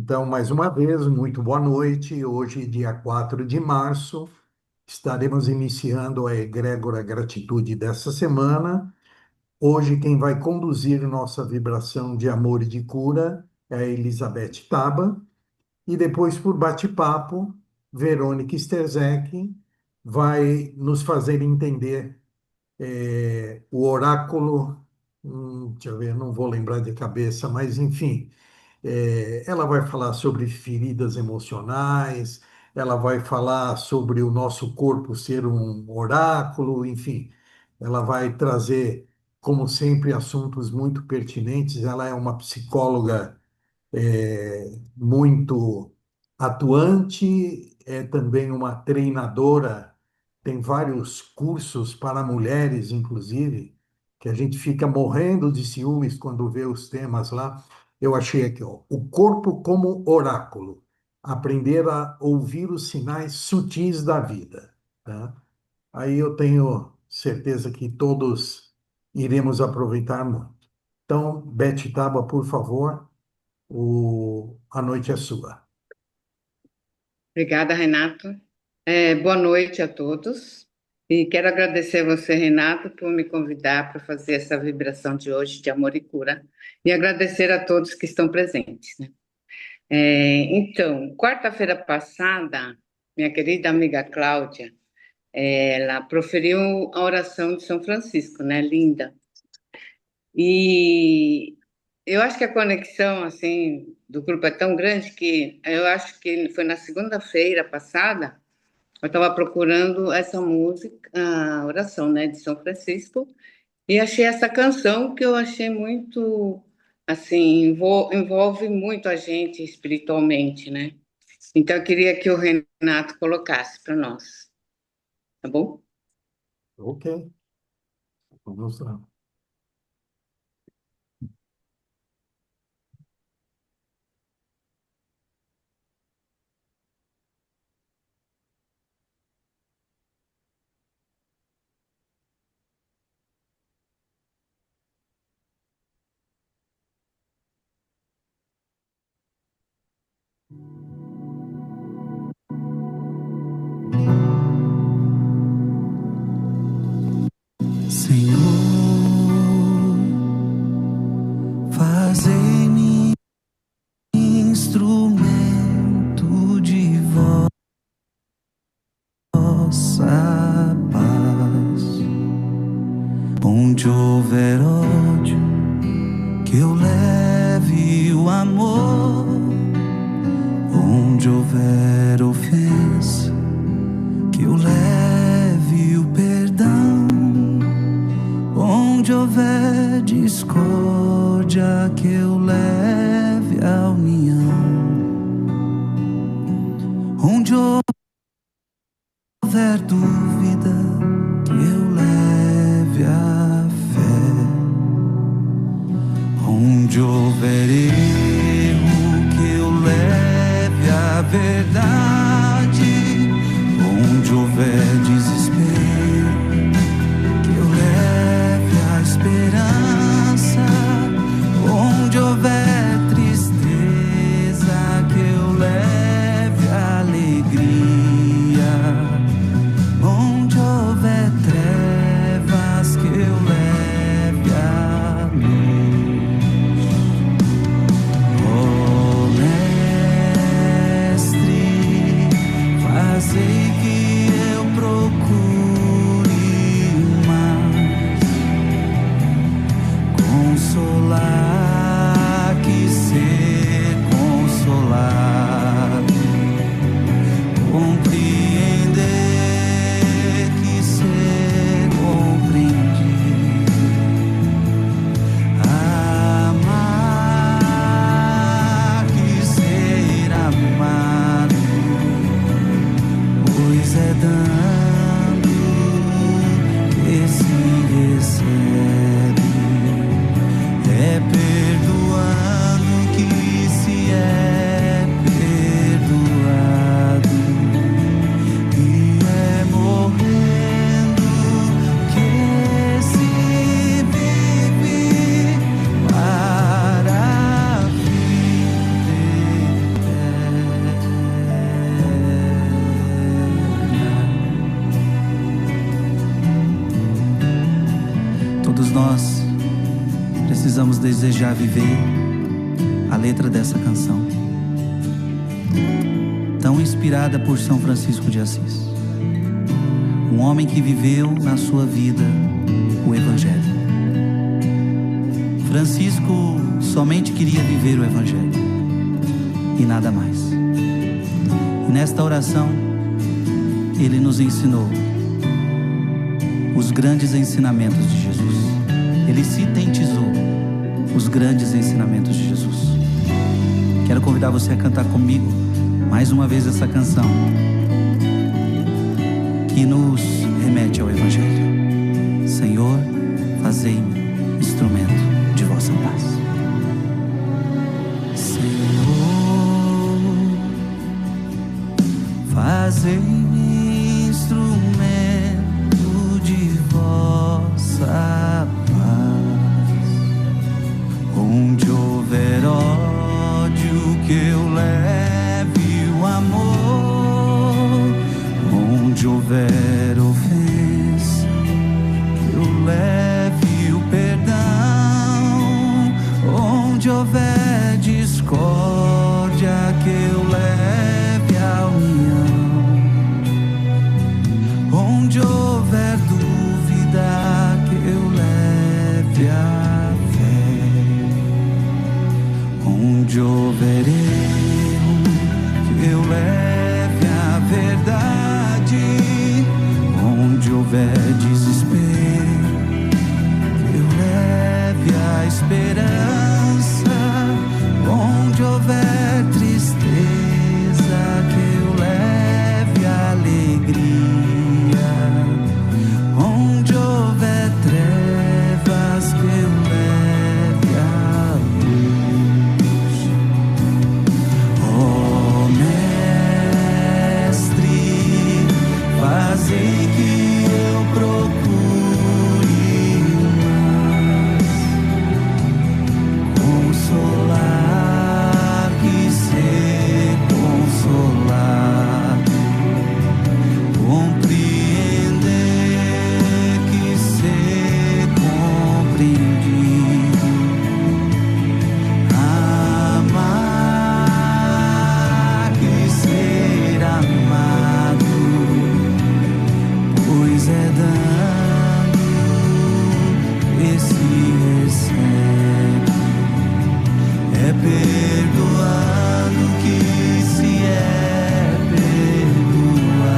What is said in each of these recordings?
Então, mais uma vez, muito boa noite. Hoje, dia 4 de março, estaremos iniciando a Egrégora Gratitude dessa semana. Hoje, quem vai conduzir nossa vibração de amor e de cura é a Elizabeth Taba. E depois, por bate-papo, Verônica Sterzec vai nos fazer entender o oráculo. Deixa eu ver, não vou lembrar de cabeça, mas enfim. Ela vai falar sobre feridas emocionais, ela vai falar sobre o nosso corpo ser um oráculo, enfim, ela vai trazer, como sempre, assuntos muito pertinentes. Ela é uma psicóloga muito atuante, é também uma treinadora, tem vários cursos para mulheres, inclusive, que a gente fica morrendo de ciúmes quando vê os temas lá. Eu achei aqui, ó, o corpo como oráculo, aprender a ouvir os sinais sutis da vida, tá? Aí eu tenho certeza que todos iremos aproveitar muito. Então, Beth Taba, por favor, a noite é sua. Obrigada, Renato. Boa noite a todos. E quero agradecer a você, Renato, por me convidar para fazer essa vibração de hoje de amor e cura. E agradecer a todos que estão presentes, né? Então, quarta-feira passada, minha querida amiga Cláudia, ela proferiu a oração de São Francisco, né? Linda. E eu acho que a conexão, assim, do grupo é tão grande que eu acho que foi na segunda-feira passada. Eu estava procurando essa música, a oração, né, de São Francisco, e achei essa canção que eu achei muito, assim, envolve muito a gente espiritualmente, né? Então eu queria que o Renato colocasse para nós, tá bom? Ok, vamos lá. Senhor, fazei-me instrumento de vossa paz. Onde houver ódio, que eu leve o amor. Onde houver ofensa, que eu leve o perdão. Onde houver discórdia, que eu leve a união. Onde houver dúvida, que eu leve a fé. Onde houver erro, que eu leve a verdade. Onde houver desespero, que eu leve a esperança. Onde houver tristeza, que eu leve a alegria. Onde houver trevas, que eu leve a luz. Ó Mestre, desejar viver a letra dessa canção, tão inspirada por São Francisco de Assis, um homem que viveu na sua vida o Evangelho. Francisco somente queria viver o Evangelho e nada mais. E nesta oração ele nos ensinou os grandes ensinamentos de Jesus. Ele sintetizou os grandes ensinamentos de Jesus. Quero convidar você a cantar comigo mais uma vez essa canção que nos remete ao Evangelho. Senhor, fazei-me instrumento de vossa paz. Senhor, fazei-me instrumento de vossa paz. Onde houver ódio, que eu leve o amor. Onde houver ofensa, que eu leve o perdão. Onde houver discórdia, que eu leve a união. Onde houver dúvida, que eu leve a fé. Onde houver erro, que eu leve a verdade. Onde houver desespero, que eu leve a esperança. Onde houver tristeza, que eu leve a alegria. Onde houver trevas, que eu leve a luz. Oh, Mestre, fazei que eu procure mais consolar que ser consolado, compreender que ser compreendido, amar que ser amado, pois é dando que se recebe, é perdoando que se é perdoado,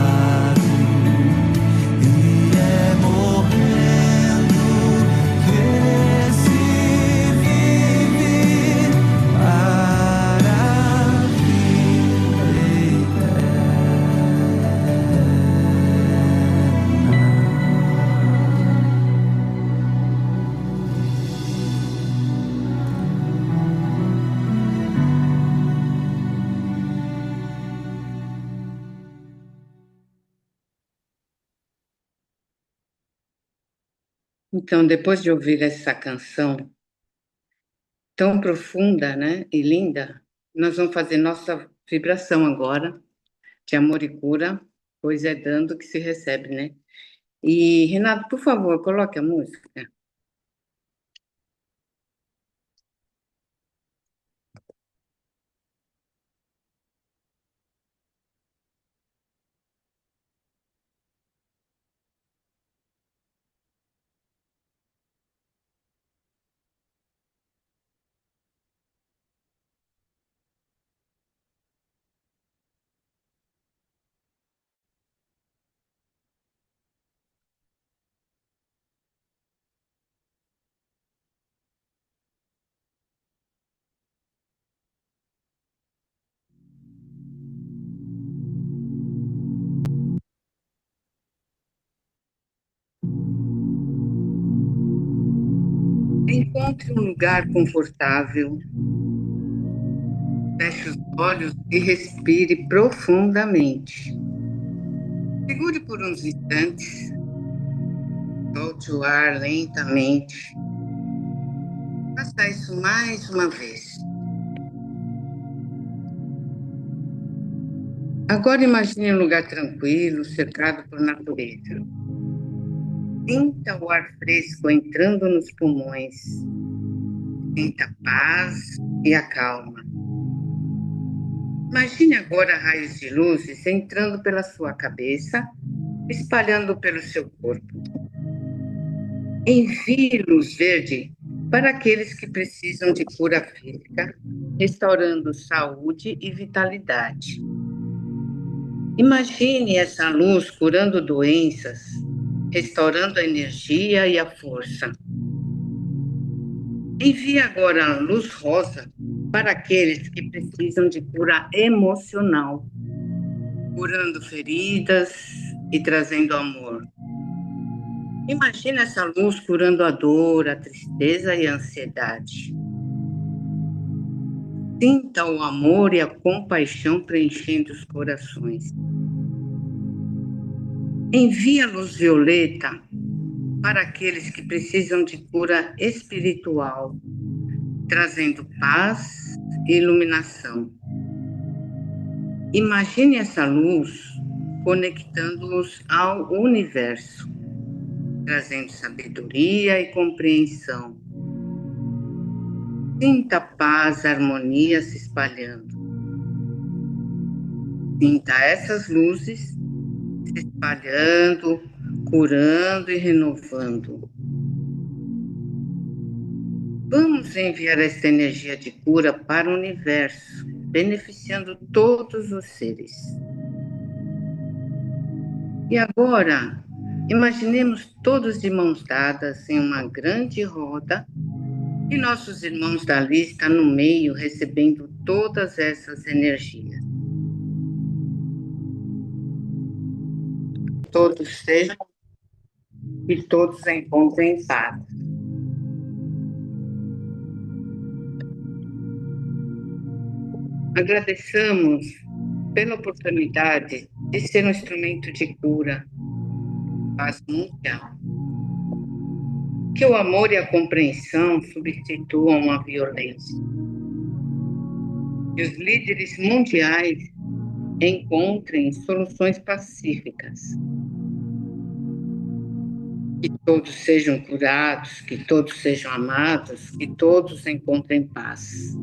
e é morrendo que se vive para a vida Então, depois de ouvir essa canção tão profunda, né, e linda, nós vamos fazer nossa vibração agora de amor e cura, pois é dando que se recebe, né? E, Renato, por favor, coloque a música. Encontre um lugar confortável, feche os olhos e respire profundamente. Segure por uns instantes, solte o ar lentamente. Faça isso mais uma vez. Agora imagine um lugar tranquilo, cercado por natureza. Sinta o ar fresco entrando nos pulmões. Sinta a paz e a calma. Imagine agora raios de luzes entrando pela sua cabeça, espalhando pelo seu corpo. Envie luz verde para aqueles que precisam de cura física, restaurando saúde e vitalidade. Imagine essa luz curando doenças, restaurando a energia e a força. Envie agora a luz rosa para aqueles que precisam de cura emocional, curando feridas e trazendo amor. Imagine essa luz curando a dor, a tristeza e a ansiedade. Sinta o amor e a compaixão preenchendo os corações. Envie a luz violeta para aqueles que precisam de cura espiritual, trazendo paz e iluminação. Imagine essa luz conectando-os ao universo, trazendo sabedoria e compreensão. Sinta a paz, a harmonia se espalhando. Sinta essas luzes se espalhando, curando e renovando. Vamos enviar essa energia de cura para o universo, beneficiando todos os seres. E agora, imaginemos todos de mãos dadas em uma grande roda e nossos irmãos da lista no meio recebendo todas essas energias. Todos sejam e todos encontrem paz. Agradeçamos pela oportunidade de ser um instrumento de cura, paz mundial. Que o amor e a compreensão substituam a violência. Que os líderes mundiais encontrem soluções pacíficas. Que todos sejam curados, que todos sejam amados, que todos encontrem paz.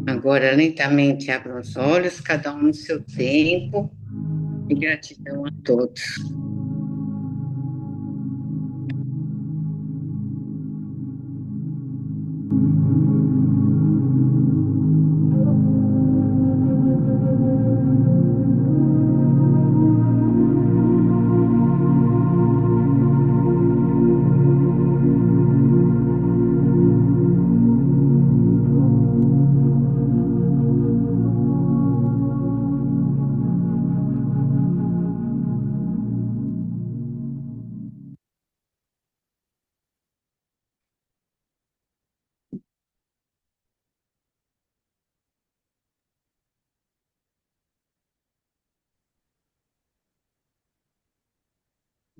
Agora, lentamente, abra os olhos, cada um no seu tempo, e gratidão a todos.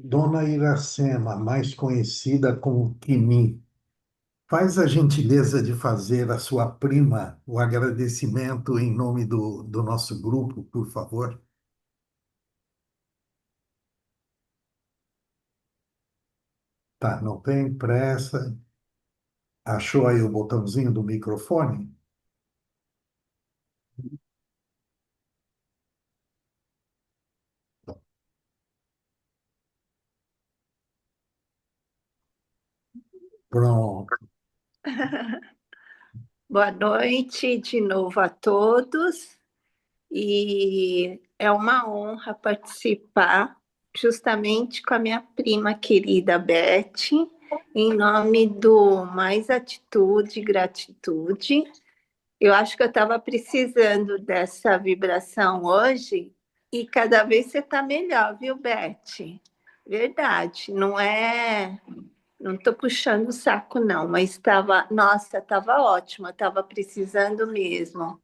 Dona Iracema, mais conhecida como Quimim, faz a gentileza de fazer à sua prima o agradecimento em nome do nosso grupo, por favor. Tá, não tem pressa. Achou aí o botãozinho do microfone? Pronto. Boa noite de novo a todos, e é uma honra participar justamente com a minha prima querida Beth, em nome do Mais Atitude, Gratitude. Eu acho que eu estava precisando dessa vibração hoje, e cada vez você está melhor, viu, Beth? Verdade, não estou puxando o saco, não, mas estava ótima, estava precisando mesmo.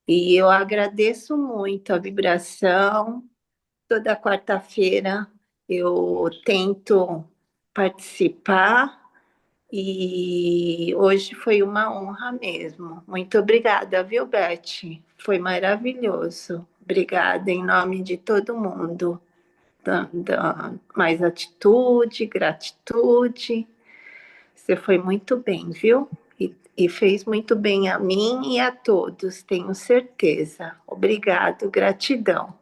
E eu agradeço muito a vibração. Toda quarta-feira eu tento participar e hoje foi uma honra mesmo. Muito obrigada, viu, Beth? Foi maravilhoso. Obrigada em nome de todo mundo. mais atitude, gratitude. Você foi muito bem, viu? E fez muito bem a mim e a todos, tenho certeza. Obrigado, gratidão.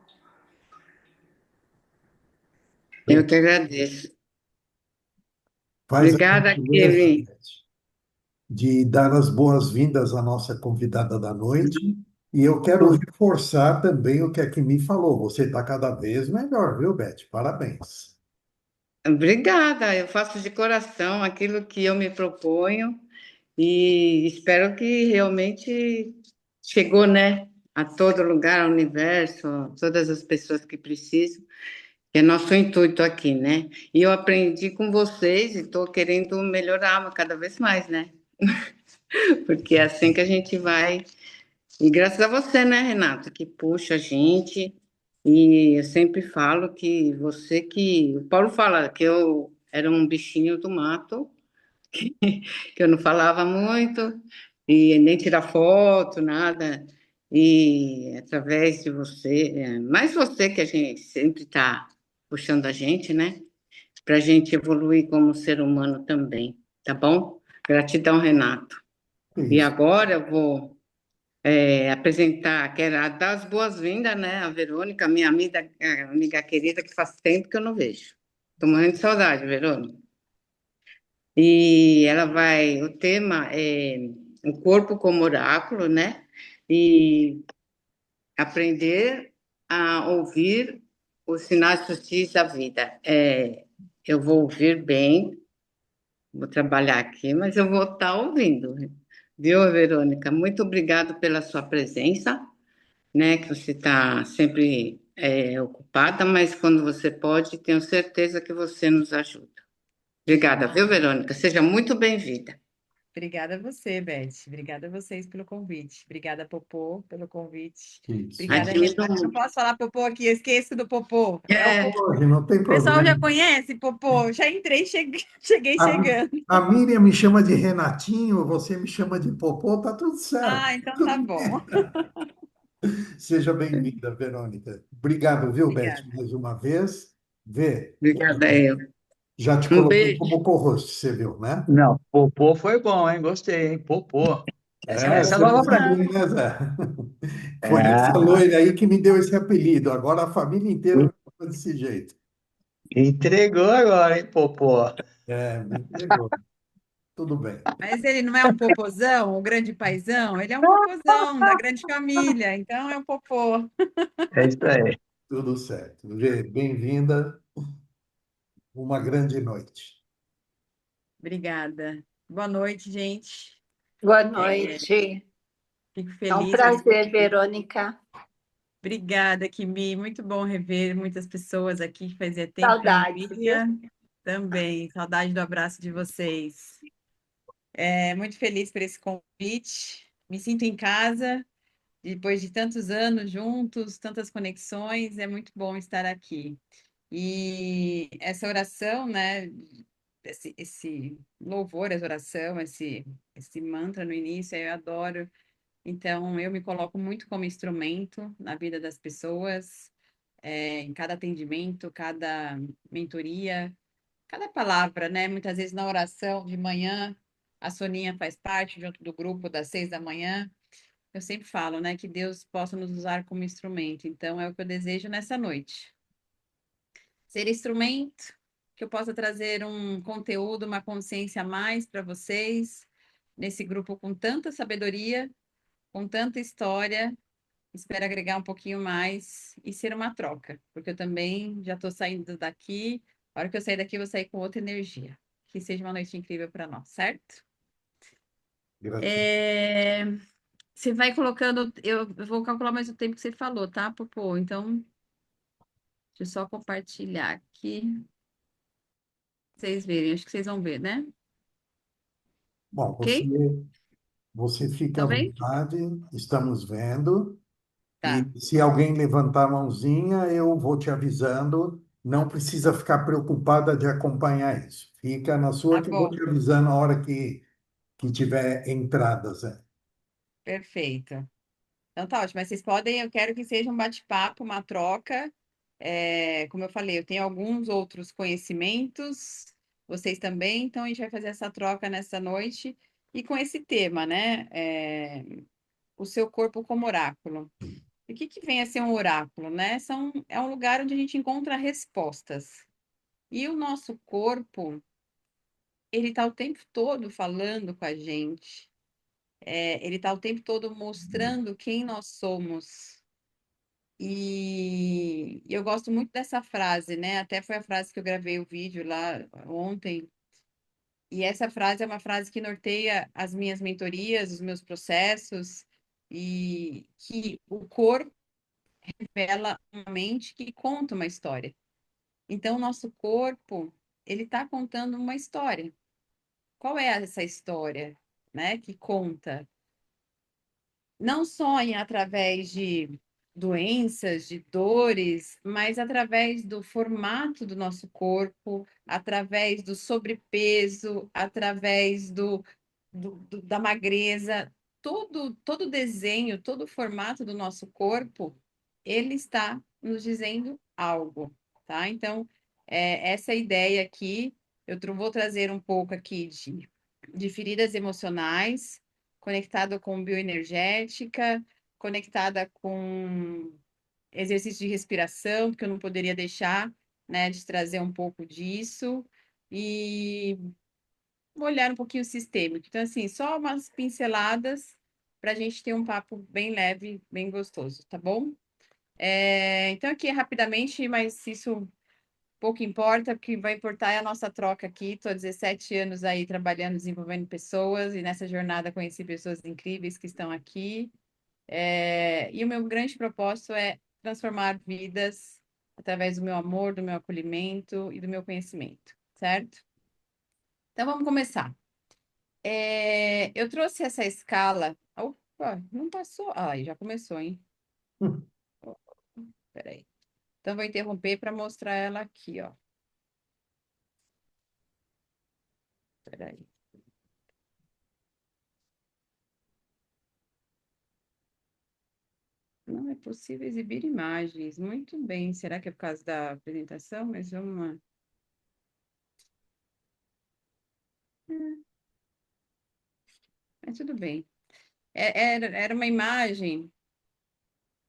Eu que agradeço. Faz a Obrigada, gentileza, Kelly. Beth, de dar as boas-vindas à nossa convidada da noite. E eu quero reforçar também o que a Kimi falou. Você está cada vez melhor, viu, Beth? Parabéns. Obrigada, eu faço de coração aquilo que eu me proponho e espero que realmente chegou, né, a todo lugar, ao universo, a todas as pessoas que precisam, que é nosso intuito aqui, né? E eu aprendi com vocês e estou querendo melhorar cada vez mais, né? Porque é assim que a gente vai. E graças a você, né, Renata, que puxa a gente. E eu sempre falo que você que. O Paulo fala que eu era um bichinho do mato, que eu não falava muito, e nem tirar foto, nada. E através de você, mais você que a gente sempre está puxando a gente, né? Para a gente evoluir como ser humano também, tá bom? Gratidão, Renato. E Isso. agora eu vou apresentar, quero dar as boas-vindas, né, a Verônica, minha amiga querida, que faz tempo que eu não vejo. Estou morrendo de saudade, Verônica. E ela vai, o tema é o corpo como oráculo, né? E aprender a ouvir os sinais sutis da vida. Eu vou ouvir bem, vou trabalhar aqui, mas eu vou estar ouvindo. Viu, Verônica? Muito obrigada pela sua presença, né? Que você está sempre ocupada, mas quando você pode, tenho certeza que você nos ajuda. Obrigada, viu, Verônica? Seja muito bem-vinda. Obrigada a você, Beth. Obrigada a vocês pelo convite. Obrigada, Popô, pelo convite. Isso. Obrigada, Admiro Renata. Não muito. posso falar Popô aqui, eu esqueço do Popô. É, Hoje não tem O pessoal problema. já conhece Popô? Já entrei, cheguei A, chegando. a Miriam me chama de Renatinho, você me chama de Popô, tá tudo certo. Ah, então tá bom. Seja bem-vinda, Verônica. Obrigado, viu, Beth, Obrigada. mais uma vez. Vê, obrigada eu. já te Um coloquei beijo. como co-host, você viu, né? Não, Popô foi bom, hein? Gostei, hein? Popô. Essa é Você não nova pra sabia, mim. né, Zé? Foi essa É, loira aí que me deu esse apelido. Agora a família inteira me chama desse jeito. entregou agora, hein, Popô? Me entregou. Tudo bem. Mas ele não é um popozão, o grande paizão? Ele é um popozão da grande família, então é um popô. É isso aí. Tudo certo. Vê, bem-vinda. Uma grande noite. Obrigada. Boa noite, gente. Boa É, noite. Fico É um feliz. prazer, Verônica. Obrigada, Kimi. Muito bom rever muitas pessoas aqui. Fazia tempo que eu não Saudades, viu? via. Também, saudade do abraço de vocês. Muito feliz por esse convite. Me sinto em casa, depois de tantos anos juntos, tantas conexões, é muito bom estar aqui. E essa oração, né, esse louvor, essa oração, esse mantra no início, eu adoro. Então, eu me coloco muito como instrumento na vida das pessoas, em cada atendimento, cada mentoria, cada palavra, né? Muitas vezes na oração de manhã, a Soninha faz parte junto do grupo das 6 da manhã. Eu sempre falo, né, que Deus possa nos usar como instrumento. Então, é o que eu desejo nessa noite. Ser instrumento, que eu possa trazer um conteúdo, uma consciência a mais para vocês, nesse grupo com tanta sabedoria, com tanta história. Espero agregar um pouquinho mais e ser uma troca, porque eu também já estou saindo daqui. A hora que eu sair daqui, eu vou sair com outra energia. Que seja uma noite incrível para nós, certo? Gratidão. Você vai colocando. Eu vou calcular mais o tempo que você falou, tá, Popô? Então, deixa eu só compartilhar aqui. Pra vocês verem, acho que vocês vão ver, né? Bom, Ok? você fica à Estão bem? vontade, estamos vendo. E Tá, se alguém levantar a mãozinha, eu vou te avisando. Não precisa ficar preocupada de acompanhar isso. Fica na sua tá que eu vou bom. te avisando a hora que tiver entradas. Perfeito. Então tá ótimo. Mas vocês podem, eu quero que seja um bate-papo, uma troca. Como eu falei, eu tenho alguns outros conhecimentos, vocês também, então a gente vai fazer essa troca nessa noite e com esse tema, né? O seu corpo como oráculo. E o que que vem a ser um oráculo, né? É um lugar onde a gente encontra respostas. E o nosso corpo, ele está o tempo todo falando com a gente. Ele está o tempo todo mostrando quem nós somos. E eu gosto muito dessa frase, né? Até foi a frase que eu gravei o vídeo lá ontem. E essa frase é uma frase que norteia as minhas mentorias, os meus processos, e que o corpo revela uma mente que conta uma história. Então, o nosso corpo, ele está contando uma história. Qual é essa história, né, que conta? Não só através de doenças, de dores, mas através do formato do nosso corpo, através do sobrepeso, através da magreza, todo o desenho, todo o formato do nosso corpo, ele está nos dizendo algo, tá? Então, essa ideia aqui, vou trazer um pouco aqui de feridas emocionais, conectada com bioenergética, conectada com exercício de respiração, porque eu não poderia deixar, né, de trazer um pouco disso, e um olhar um pouquinho sistêmico. Então, assim, só umas pinceladas para a gente ter um papo bem leve, bem gostoso, tá bom? Então, aqui rapidamente, mas isso pouco importa, o que vai importar é a nossa troca aqui. Estou há 17 anos aí trabalhando, desenvolvendo pessoas, e nessa jornada conheci pessoas incríveis que estão aqui. E o meu grande propósito é transformar vidas através do meu amor, do meu acolhimento e do meu conhecimento, certo? Então vamos começar. Eu trouxe essa escala. Opa, não passou. Ai, já começou, hein? Peraí. Então vou interromper para mostrar ela aqui, ó. Peraí. Não é possível exibir imagens. Muito bem. Será que é por causa da apresentação? Mas vamos lá. Mas tudo bem. Era uma imagem.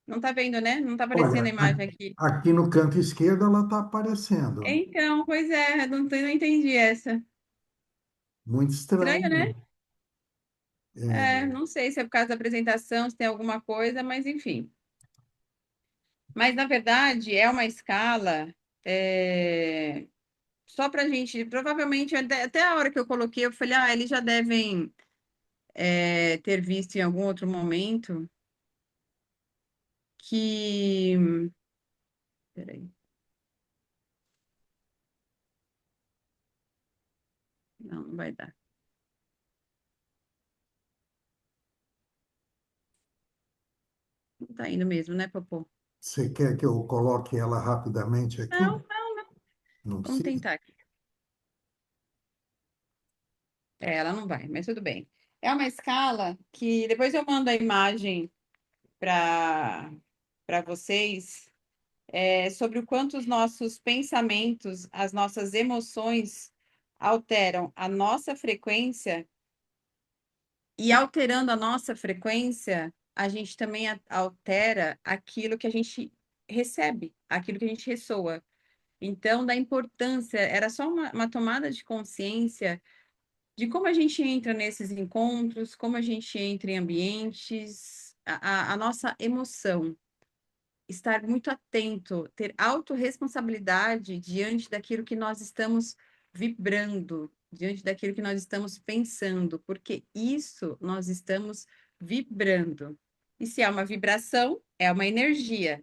Não tá vendo, né? Não tá aparecendo a Olha, imagem aqui. aqui no canto esquerdo ela está aparecendo. Então, pois é, não entendi essa. Muito Estranho, né? estranho. É, Não sei se é por causa da apresentação, se tem alguma coisa, mas enfim. Mas, na verdade, é uma escala só para a gente. Provavelmente, até a hora que eu coloquei, eu falei, eles já devem ter visto em algum outro momento que. Peraí. Não, não vai dar. Não tá indo mesmo, né, Popô? você quer que eu coloque ela rapidamente aqui? Não, Não vamos precisa? tentar aqui. Ela não vai, mas tudo bem. É uma escala que depois eu mando a imagem para vocês, sobre o quanto os nossos pensamentos, as nossas emoções alteram a nossa frequência, e alterando a nossa frequência, a gente também altera aquilo que a gente recebe, aquilo que a gente ressoa. Então, da importância, era só uma tomada de consciência de como a gente entra nesses encontros, como a gente entra em ambientes, a nossa emoção, estar muito atento, ter autorresponsabilidade diante daquilo que nós estamos vibrando, diante daquilo que nós estamos pensando, porque isso nós estamos vibrando. E se é uma vibração, é uma energia.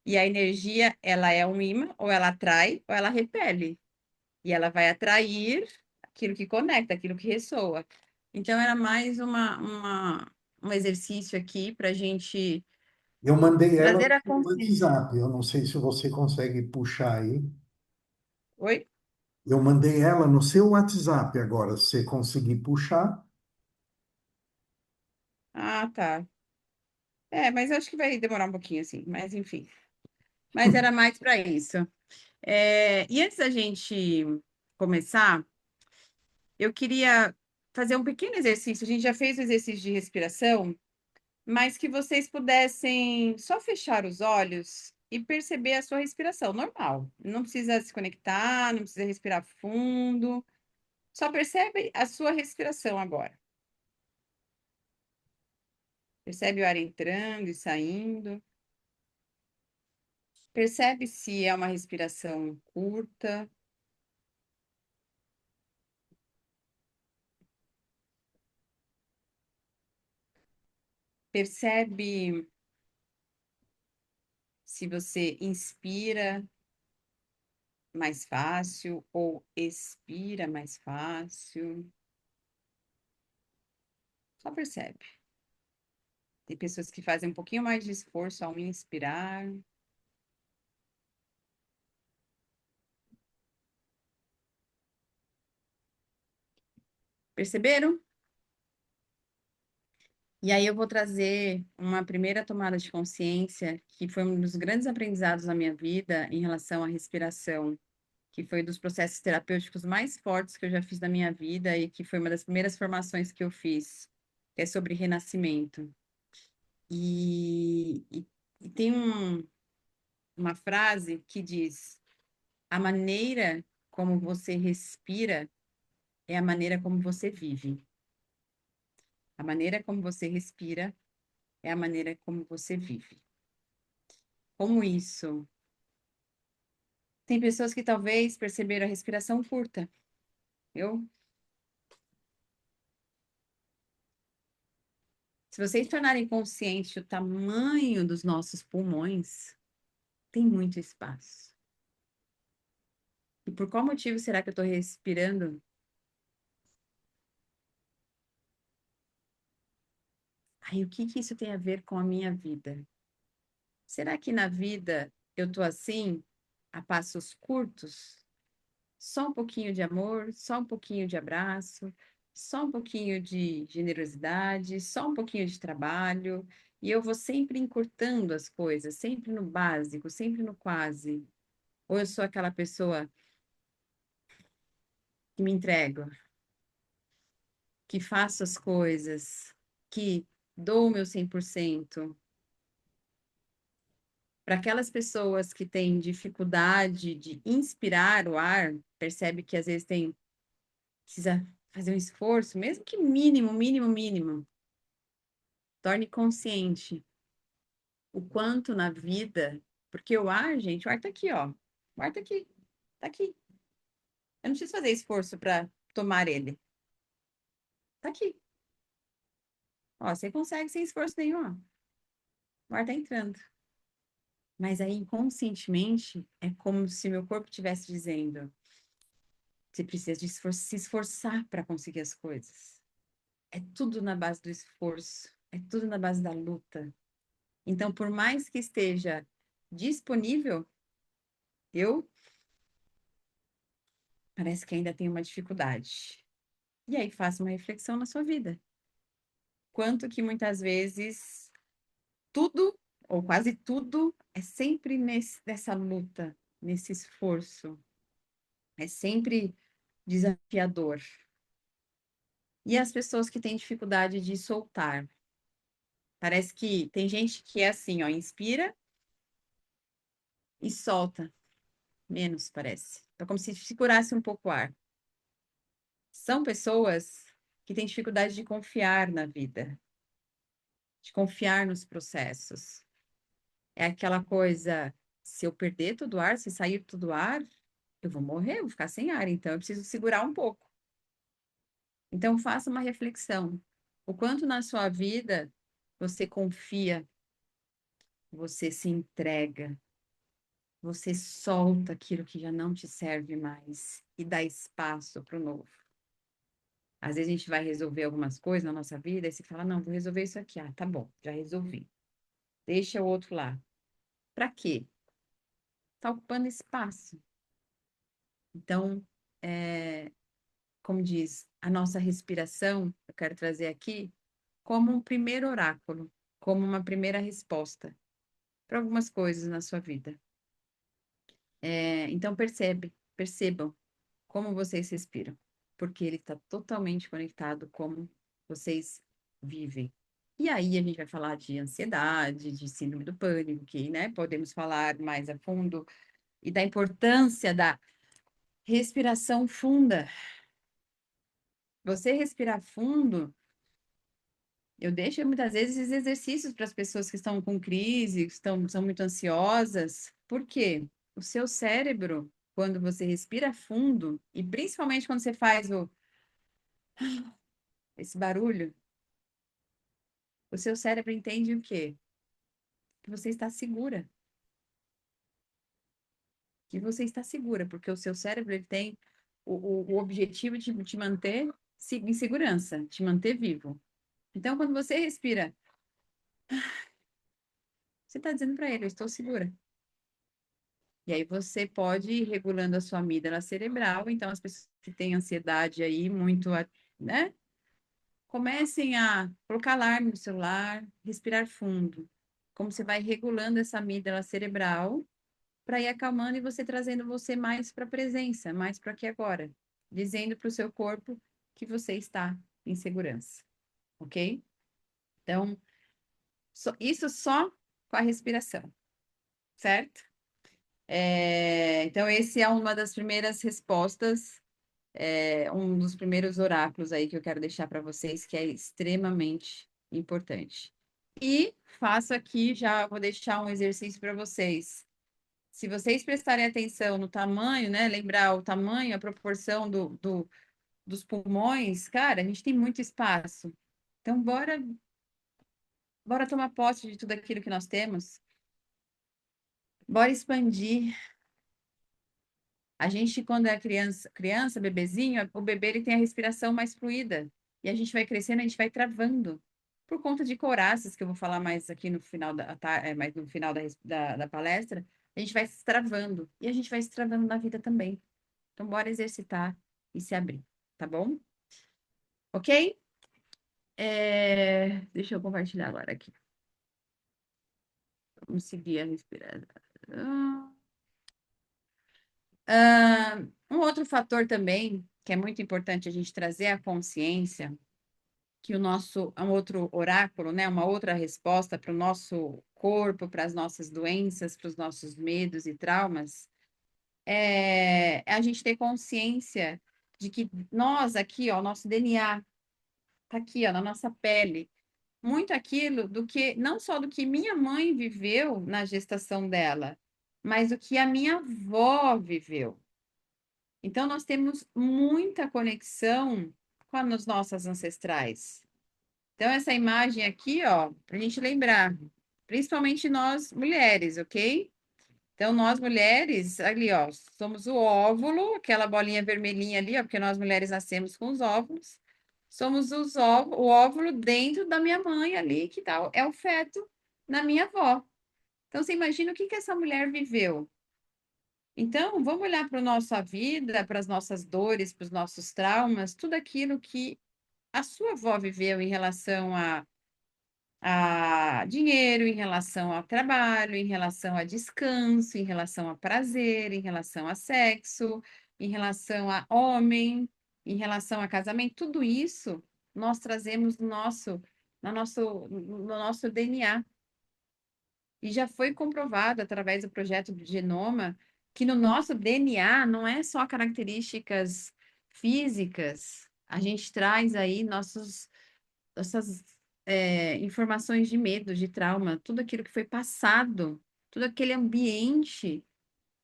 E a energia, ela é um imã, ou ela atrai, ou ela repele. E ela vai atrair aquilo que conecta, aquilo que ressoa. Então, era mais um exercício aqui para a gente Eu mandei ela trazer a no consciência. WhatsApp. Eu não sei se você consegue puxar aí. Oi? Eu mandei ela no seu WhatsApp agora. Se você conseguir puxar, Ah, tá. Mas acho que vai demorar um pouquinho assim, mas enfim. mas era mais para isso. E antes da gente começar, eu queria fazer um pequeno exercício. A gente já fez o exercício de respiração, mas que vocês pudessem só fechar os olhos e perceber a sua respiração normal. Não precisa se conectar, não precisa respirar fundo. Só percebe a sua respiração agora. Percebe o ar entrando e saindo. Percebe se é uma respiração curta. Percebe se você inspira mais fácil ou expira mais fácil. Só percebe. Tem pessoas que fazem um pouquinho mais de esforço ao inspirar. Perceberam? E aí eu vou trazer uma primeira tomada de consciência, que foi um dos grandes aprendizados da minha vida em relação à respiração, que foi dos processos terapêuticos mais fortes que eu já fiz na minha vida e que foi uma das primeiras formações que eu fiz, que é sobre renascimento. E tem uma frase que diz: a maneira como você respira é a maneira como você vive. A maneira como você respira é a maneira como você vive. Como isso? Tem pessoas que talvez perceberam a respiração curta. Se vocês tornarem consciente o tamanho dos nossos pulmões, tem muito espaço. E por qual motivo será que eu estou respirando? Ai, o que que isso tem a ver com a minha vida? Será que na vida eu estou assim, a passos curtos? Só um pouquinho de amor, só um pouquinho de abraço, só um pouquinho de generosidade, só um pouquinho de trabalho, e eu vou sempre encurtando as coisas, sempre no básico, sempre no quase. Ou eu sou aquela pessoa que me entrego, que faço as coisas, que dou o meu 100%. Para aquelas pessoas que têm dificuldade de inspirar o ar, percebe que às vezes precisa fazer um esforço, mesmo que mínimo, mínimo, mínimo. Torne consciente o quanto na vida, porque o ar, gente, o ar tá aqui, ó. O ar tá aqui, tá aqui. Eu não preciso fazer esforço para tomar ele. Tá aqui. Ó, você consegue sem esforço nenhum, ó. O ar tá entrando. Mas aí, inconscientemente, é como se meu corpo estivesse dizendo: você precisa de se esforçar para conseguir as coisas. É tudo na base do esforço, é tudo na base da luta. Então, por mais que esteja disponível, eu parece que ainda tenho uma dificuldade. E aí, faça uma reflexão na sua vida. Quanto que muitas vezes tudo, ou quase tudo, é sempre nessa luta, nesse esforço. É sempre desafiador. E as pessoas que têm dificuldade de soltar. Parece que tem gente que é assim, ó, inspira e solta menos, parece. É como se segurasse um pouco o ar. São pessoas que têm dificuldade de confiar na vida, de confiar nos processos. É aquela coisa, se eu perder todo o ar, se sair todo o ar, eu vou morrer, eu vou ficar sem ar, então eu preciso segurar um pouco. Então faça uma reflexão. O quanto na sua vida você confia, você se entrega, você solta aquilo que já não te serve mais e dá espaço para o novo. Às vezes a gente vai resolver algumas coisas na nossa vida e você fala: não, vou resolver isso aqui. Ah, tá bom, já resolvi. Deixa o outro lá. Para quê? Está ocupando espaço. Então, como diz, a nossa respiração, eu quero trazer aqui como um primeiro oráculo, como uma primeira resposta para algumas coisas na sua vida. Então, percebam como vocês respiram, porque ele está totalmente conectado como vocês vivem. E aí a gente vai falar de ansiedade, de síndrome do pânico, que, né, podemos falar mais a fundo, e da importância da respiração funda. Você respirar fundo, eu deixo muitas vezes esses exercícios para as pessoas que estão com crise, são muito ansiosas. Por quê? O seu cérebro, quando você respira fundo, e principalmente quando você faz esse barulho, o seu cérebro entende o quê? Que você está segura. Que você está segura, porque o seu cérebro ele tem o objetivo de te manter em segurança, te manter vivo. Então, quando você respira, você está dizendo para ele, eu estou segura. E aí você pode ir regulando a sua amígdala cerebral. Então, as pessoas que têm ansiedade aí, muito, né? Comecem a colocar alarme no celular, respirar fundo. Como você vai regulando essa amígdala cerebral para ir acalmando e você trazendo você mais para a presença, mais para aqui agora. Dizendo para o seu corpo que você está em segurança. Ok? Então, isso só com a respiração. Certo? Então, esse é uma das primeiras respostas, um dos primeiros oráculos aí que eu quero deixar para vocês, que é extremamente importante. E faço aqui, já vou deixar um exercício para vocês. Se vocês prestarem atenção no tamanho, né? Lembrar o tamanho, a proporção dos pulmões, cara, a gente tem muito espaço. Então, bora tomar posse de tudo aquilo que nós temos. Bora expandir. A gente, quando é criança, bebezinho, o bebê ele tem a respiração mais fluida. E a gente vai crescendo, a gente vai travando. Por conta de coraças, que eu vou falar mais aqui no final mais no final da palestra, a gente vai se travando. E a gente vai se travando na vida também. Então, bora exercitar e se abrir, tá bom? Ok? Deixa eu compartilhar agora aqui. Vamos seguir a respiração. Um outro fator também, que é muito importante a gente trazer a consciência, que um outro oráculo, né, uma outra resposta para o nosso corpo, para as nossas doenças, para os nossos medos e traumas, é a gente ter consciência de que nós aqui, ó, nosso DNA está aqui, ó, na nossa pele, muito aquilo do que, não só do que minha mãe viveu na gestação dela, mas do que a minha avó viveu. Então, nós temos muita conexão com as nossas ancestrais. Então, essa imagem aqui, ó, para a gente lembrar, principalmente nós mulheres, ok? Então, nós mulheres, ali, ó, somos o óvulo, aquela bolinha vermelhinha ali, ó, porque nós mulheres nascemos com os óvulos. Somos o óvulo dentro da minha mãe ali, que tal? É o feto na minha avó. Então, você imagina o que essa mulher viveu. Então, vamos olhar para a nossa vida, para as nossas dores, para os nossos traumas, tudo aquilo que a sua avó viveu em relação a dinheiro, em relação ao trabalho, em relação a descanso, em relação a prazer, em relação a sexo, em relação a homem, em relação a casamento, tudo isso nós trazemos no nosso DNA. E já foi comprovado através do projeto do Genoma que no nosso DNA não é só características físicas, a gente traz aí nossas informações de medo, de trauma, tudo aquilo que foi passado, todo aquele ambiente,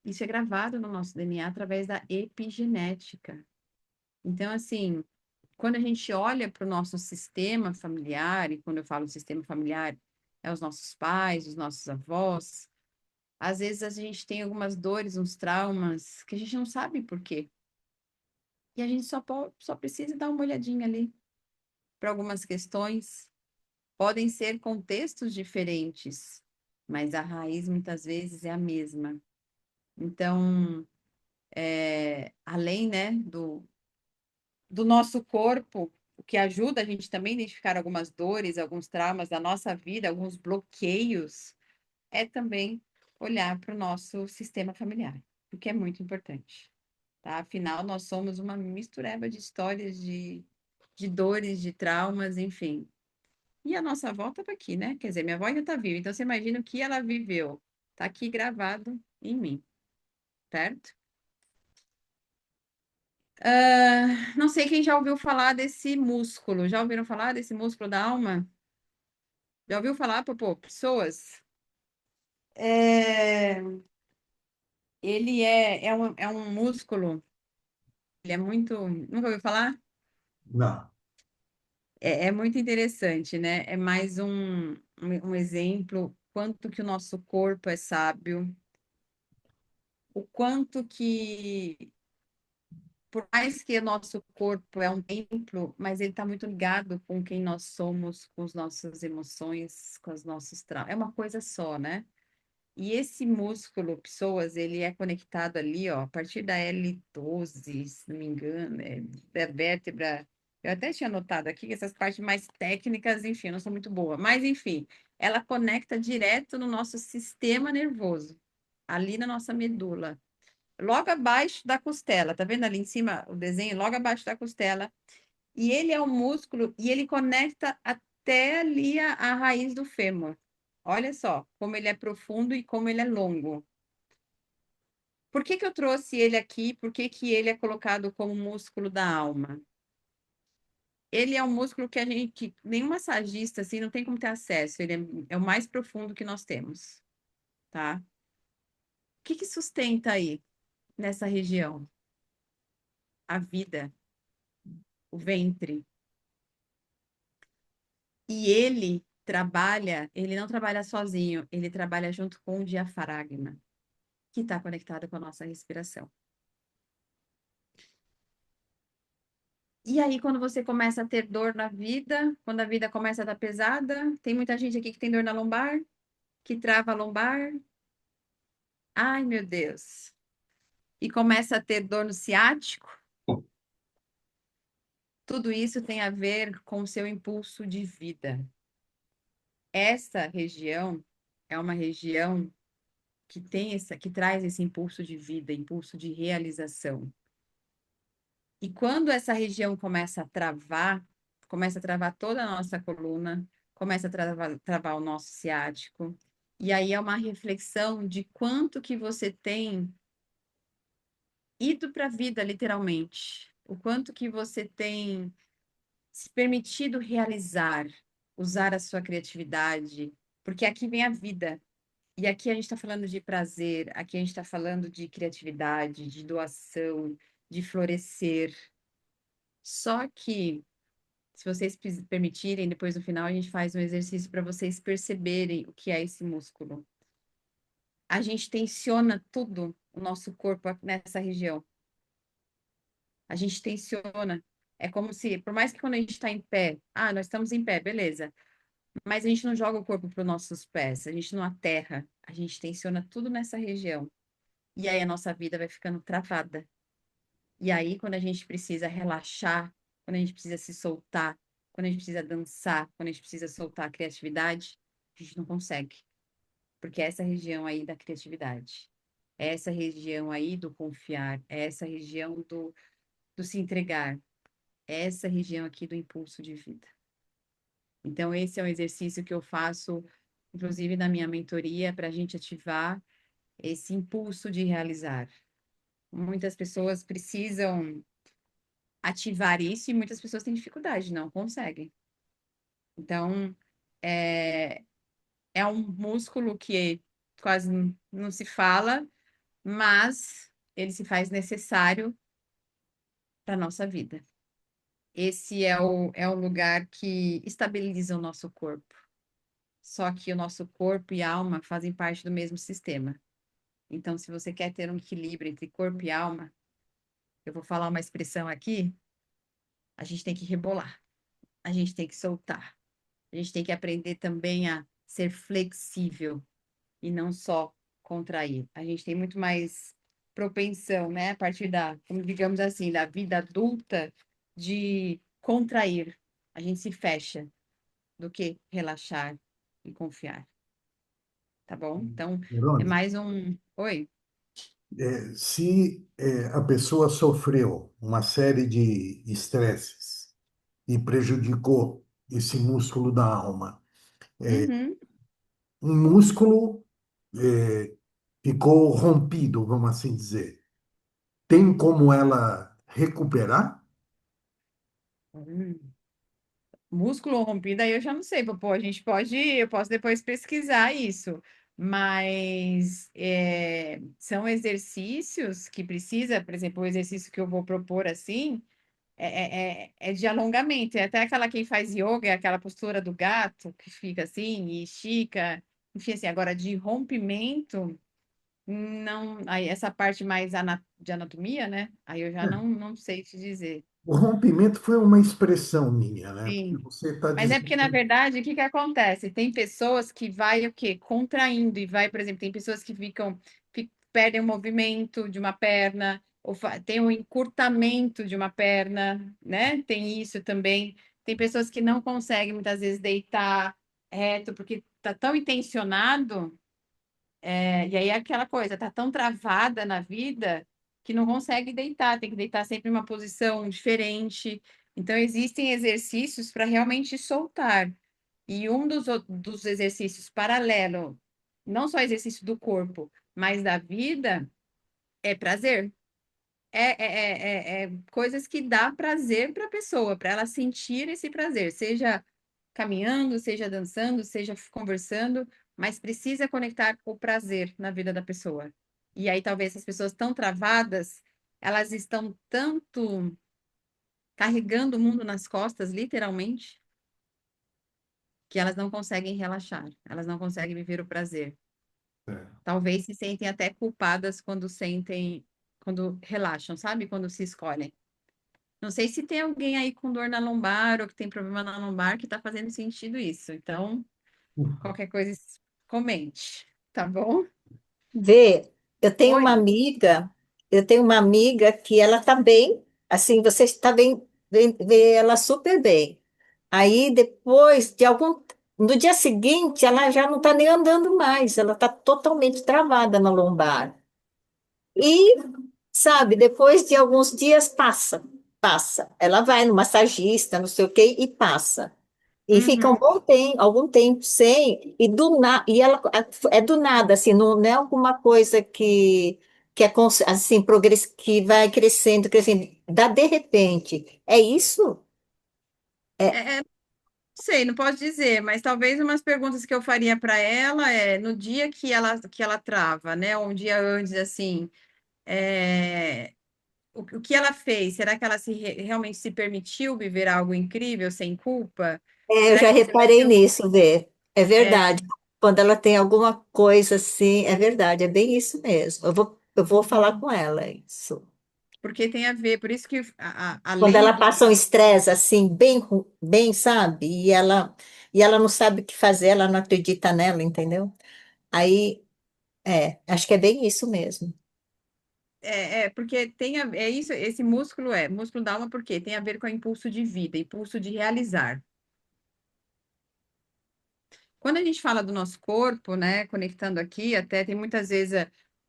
isso é gravado no nosso DNA através da epigenética. Então, assim, quando a gente olha para o nosso sistema familiar, e quando eu falo sistema familiar, é os nossos pais, os nossos avós, às vezes a gente tem algumas dores, uns traumas, que a gente não sabe por quê. E a gente só precisa dar uma olhadinha ali para algumas questões. Podem ser contextos diferentes, mas a raiz muitas vezes é a mesma. Então, além, né, do nosso corpo, o que ajuda a gente também a identificar algumas dores, alguns traumas da nossa vida, alguns bloqueios, é também olhar para o nosso sistema familiar. porque é muito importante, tá? Afinal, nós somos uma mistureba de histórias, de dores, de traumas, enfim. E a nossa avó estava aqui, né? Quer dizer, minha avó ainda está viva, então você imagina o que ela viveu. Está aqui gravado em mim, certo? Não sei quem já ouviu falar desse músculo. Já ouviram falar desse músculo da alma? Já ouviu falar, Popô? Pessoas? É, ele é um músculo, ele é muito. Nunca ouviu falar? Não. É muito interessante, né? É mais um exemplo quanto que o nosso corpo é sábio, o quanto que, por mais que o nosso corpo é um templo, mas ele está muito ligado com quem nós somos, com as nossas emoções, com os nossos traumas. É uma coisa só, né? E esse músculo, psoas, ele é conectado ali, ó, a partir da L12, se não me engano, da vértebra. Eu até tinha anotado aqui que essas partes mais técnicas, enfim, eu não sou muito boa. Mas, enfim, ela conecta direto no nosso sistema nervoso, ali na nossa medula, logo abaixo da costela. Tá vendo ali em cima o desenho? Logo abaixo da costela. E ele é um músculo e ele conecta até ali a raiz do fêmur. Olha só como ele é profundo e como ele é longo. Por que que eu trouxe ele aqui? Por que que ele é colocado como músculo da alma? Ele é um músculo que a gente, nenhum massagista assim, não tem como ter acesso. Ele é o mais profundo que nós temos, tá? O que que sustenta aí nessa região? A vida, o ventre. E ele não trabalha sozinho, ele trabalha junto com o diafragma, que está conectado com a nossa respiração. E aí, quando você começa a ter dor na vida, quando a vida começa a estar pesada, tem muita gente aqui que tem dor na lombar, que trava a lombar. Ai, meu Deus. E começa a ter dor no ciático. Tudo isso tem a ver com o seu impulso de vida. Essa região é uma região que traz esse impulso de vida, impulso de realização. E quando essa região começa a travar toda a nossa coluna, começa a travar o nosso ciático. E aí é uma reflexão de quanto que você tem ido para a vida, literalmente. O quanto que você tem se permitido realizar, usar a sua criatividade, porque aqui vem a vida. E aqui a gente está falando de prazer, aqui a gente está falando de criatividade, de doação, de florescer. Só que, se vocês permitirem, depois no final a gente faz um exercício para vocês perceberem o que é esse músculo. A gente tensiona tudo, o nosso corpo nessa região. A gente tensiona. É como se, por mais que quando a gente está em pé, nós estamos em pé, beleza. Mas a gente não joga o corpo para os nossos pés, a gente não aterra, a gente tensiona tudo nessa região. E aí a nossa vida vai ficando travada. E aí, quando a gente precisa relaxar, quando a gente precisa se soltar, quando a gente precisa dançar, quando a gente precisa soltar a criatividade, a gente não consegue. Porque é essa região aí da criatividade, é essa região aí do confiar, é essa região do se entregar, é essa região aqui do impulso de vida. Então, esse é um exercício que eu faço, inclusive na minha mentoria, para a gente ativar esse impulso de realizar. Muitas pessoas precisam ativar isso e muitas pessoas têm dificuldade, não conseguem. Então, é, é um músculo que quase não se fala, mas ele se faz necessário para a nossa vida. Esse é o lugar que estabiliza o nosso corpo. Só que o nosso corpo e alma fazem parte do mesmo sistema. Então, se você quer ter um equilíbrio entre corpo e alma, eu vou falar uma expressão aqui, a gente tem que rebolar, a gente tem que soltar. A gente tem que aprender também a ser flexível e não só contrair. A gente tem muito mais propensão, né, a partir como digamos assim, da vida adulta, de contrair. A gente se fecha do que relaxar e confiar. Tá bom? Então, é Verônica, mais um. Oi? Se a pessoa sofreu uma série de estresses e prejudicou esse músculo da alma, Uhum. um músculo eh, ficou rompido, vamos assim dizer. Tem como ela recuperar? Hum. Músculo rompido, aí eu já não sei, pô, a gente pode, eu posso depois pesquisar isso, mas são exercícios que precisa, por exemplo, o exercício que eu vou propor assim, é de alongamento, é até aquela quem faz yoga, é aquela postura do gato, que fica assim e estica, enfim, assim, agora de rompimento, não, aí essa parte mais de anatomia, né, aí eu já não sei te dizer. O rompimento foi uma expressão minha, né? Porque Sim. você está Mas é dizendo. porque, na verdade, o que que acontece? Tem pessoas que vai o quê? Contraindo e vai, por exemplo, tem pessoas que perdem o movimento de uma perna, ou tem um encurtamento de uma perna, né? Tem isso também. Tem pessoas que não conseguem muitas vezes deitar reto porque tá tão intencionado, e aí é aquela coisa, tá tão travada na vida que não consegue deitar, tem que deitar sempre em uma posição diferente. Então, existem exercícios para realmente soltar. E um dos exercícios paralelo, não só exercício do corpo, mas da vida, é prazer. É coisas que dá prazer para a pessoa, para ela sentir esse prazer, seja caminhando, seja dançando, seja conversando, mas precisa conectar o prazer na vida da pessoa. E aí, talvez as pessoas tão travadas, elas estão tanto carregando o mundo nas costas, literalmente, que elas não conseguem relaxar, elas não conseguem viver o prazer. Talvez se sentem até culpadas quando relaxam, sabe? Quando se escolhem. Não sei se tem alguém aí com dor na lombar ou que tem problema na lombar que está fazendo sentido isso. Então, qualquer coisa, comente, tá bom? Vê, Oi. eu tenho uma amiga que ela tá bem, assim, você está bem, vê ela super bem. Aí depois de no dia seguinte, ela já não está nem andando mais, ela está totalmente travada na lombar. E, sabe, depois de alguns dias passa. Ela vai no massagista, não sei o quê, e passa. E fica um Uhum. bom tempo, algum tempo sem, e ela é do nada, assim, não é alguma coisa que é assim, que vai crescendo, crescendo, dá de repente. É isso? Não sei, não posso dizer, mas talvez umas perguntas que eu faria para ela no dia que ela trava, né? Ou um dia antes, assim, o que ela fez? Será que ela realmente se permitiu viver algo incrível sem culpa? Eu Será já que você vai reparei ter nisso, Vê. É é, verdade. Quando ela tem alguma coisa assim, é verdade, é bem isso mesmo. Eu vou falar com ela isso. porque tem a ver, por isso que Quando além ela do passa um estresse assim, bem, sabe? E ela não sabe o que fazer, ela não acredita nela, entendeu? Aí, acho que é bem isso mesmo. porque é isso, esse músculo músculo da alma, porque tem a ver com o impulso de vida, impulso de realizar. Quando a gente fala do nosso corpo, né, conectando aqui, até tem muitas vezes,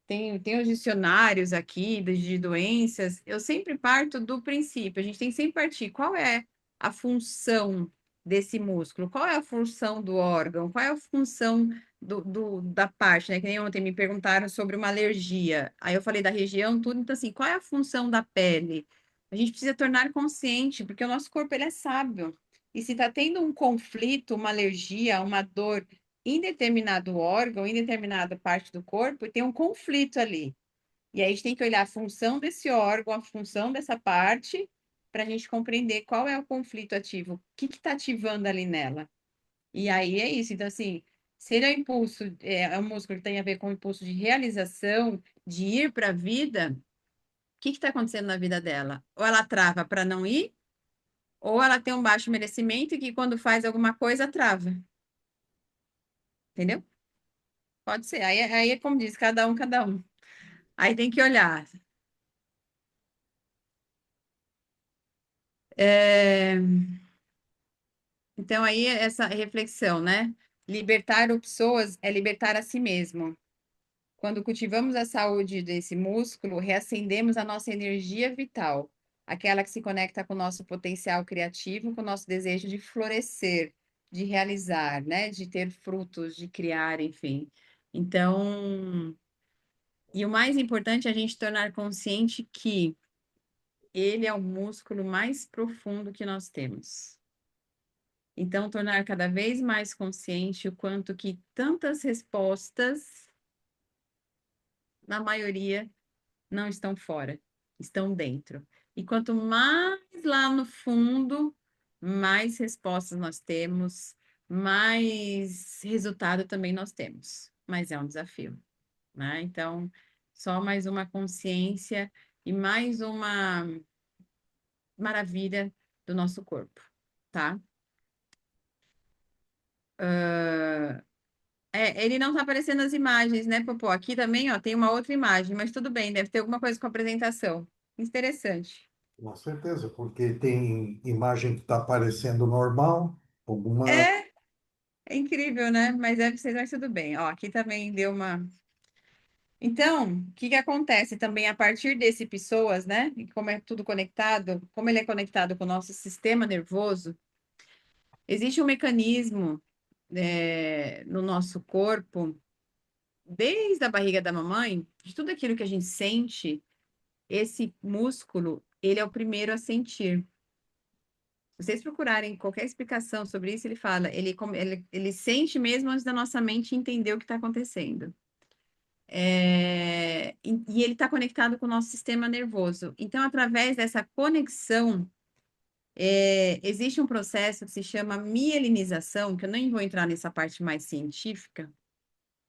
tem os dicionários aqui de doenças, eu sempre parto do princípio, a gente tem que sempre partir, qual é a função desse músculo, qual é a função do órgão, qual é a função da parte, né, que nem ontem me perguntaram sobre uma alergia, aí eu falei da região, tudo, então assim, qual é a função da pele? A gente precisa tornar consciente, porque o nosso corpo, ele é sábio, e se está tendo um conflito, uma alergia, uma dor em determinado órgão, em determinada parte do corpo, tem um conflito ali. E aí a gente tem que olhar a função desse órgão, a função dessa parte, para a gente compreender qual é o conflito ativo, o que está ativando ali nela. E aí é isso. Então, assim, se ele é o impulso, é um músculo que tem a ver com o impulso de realização, de ir para a vida, o que está acontecendo na vida dela? Ou ela trava para não ir, ou ela tem um baixo merecimento e que quando faz alguma coisa trava, entendeu? Pode ser. Aí é como diz, cada um, cada um. Aí tem que olhar. É, Então, aí essa reflexão, né? Libertar pessoas é libertar a si mesmo. quando cultivamos a saúde desse músculo, reacendemos a nossa energia vital, aquela que se conecta com o nosso potencial criativo, com o nosso desejo de florescer, de realizar, né? De ter frutos, de criar, enfim. Então, e o mais importante é a gente tornar consciente que ele é o músculo mais profundo que nós temos. Então, tornar cada vez mais consciente o quanto que tantas respostas, na maioria, não estão fora, estão dentro. E quanto mais lá no fundo, mais respostas nós temos, mais resultado também nós temos. Mas é um desafio, né? Então, só mais uma consciência e mais uma maravilha do nosso corpo, tá? Ele não tá aparecendo as imagens, né, Popó? Aqui também, ó, tem uma outra imagem, mas tudo bem, deve ter alguma coisa com a apresentação. Interessante. Com certeza, porque tem imagem que está aparecendo normal, alguma. É, é incrível, né? Mas deve ser, mas tudo bem. Ó, aqui também deu uma. Então, o que que acontece também a partir desse pessoas, né? E como é tudo conectado, como ele é conectado com o nosso sistema nervoso, existe um mecanismo, no nosso corpo, desde a barriga da mamãe, de tudo aquilo que a gente sente, esse músculo, ele é o primeiro a sentir. Se vocês procurarem qualquer explicação sobre isso, ele fala, ele sente mesmo antes da nossa mente entender o que está acontecendo. E ele está conectado com o nosso sistema nervoso. Então, através dessa conexão, existe um processo que se chama mielinização, que eu nem vou entrar nessa parte mais científica,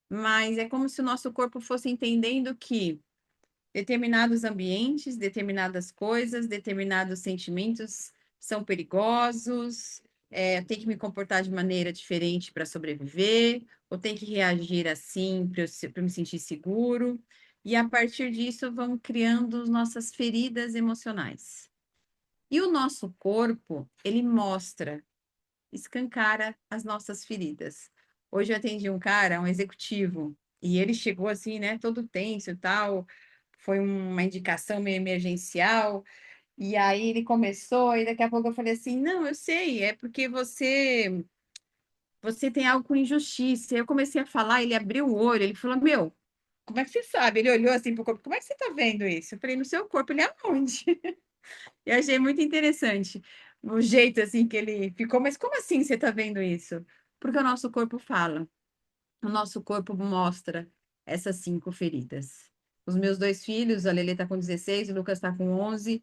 mas é como se o nosso corpo fosse entendendo que determinados ambientes, determinadas coisas, determinados sentimentos são perigosos, eu tenho que me comportar de maneira diferente para sobreviver, ou tenho que reagir assim para me sentir seguro. E a partir disso vão criando nossas feridas emocionais. E o nosso corpo, ele mostra, escancara as nossas feridas. Hoje eu atendi um cara, um executivo, e ele chegou assim, né, todo tenso e tal, foi uma indicação meio emergencial, e aí ele começou, e daqui a pouco eu falei assim, não, eu sei, é porque você tem algo com injustiça. Eu comecei a falar, ele abriu o olho, ele falou, meu, como é que você sabe? Ele olhou assim pro corpo, como é que você tá vendo isso? Eu falei, no seu corpo, ele é aonde? Eu achei muito interessante o jeito assim que ele ficou, mas como assim você tá vendo isso? Porque o nosso corpo fala. O nosso corpo mostra essas 5 feridas. Os meus 2 filhos, a Lele está com 16, o Lucas está com 11,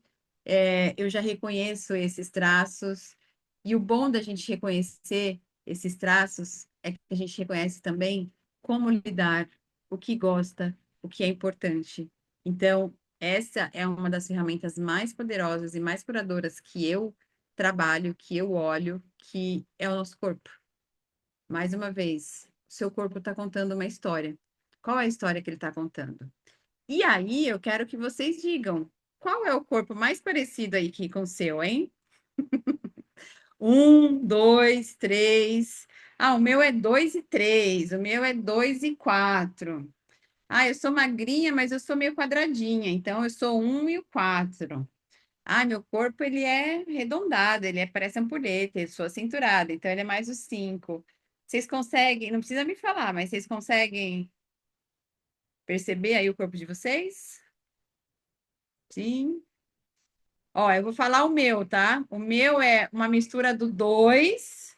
eu já reconheço esses traços. E o bom da gente reconhecer esses traços é que a gente reconhece também como lidar, o que gosta, o que é importante. Então, essa é uma das ferramentas mais poderosas e mais curadoras que eu trabalho, que eu olho, que é o nosso corpo. Mais uma vez, seu corpo está contando uma história. Qual é a história que ele está contando? E aí, eu quero que vocês digam, qual é o corpo mais parecido aí que com o seu, hein? 1, 2, 3. Ah, o meu é 2 e 3. O meu é 2 e 4. Ah, eu sou magrinha, mas eu sou meio quadradinha. Então, eu sou 1 e o 4. Ah, meu corpo, ele é arredondado, parece ampulheta, eu sou acinturada, então ele é mais o 5. Vocês conseguem, não precisa me falar, mas vocês conseguem perceber aí o corpo de vocês? Sim. Ó, eu vou falar o meu, tá? O meu é uma mistura do 2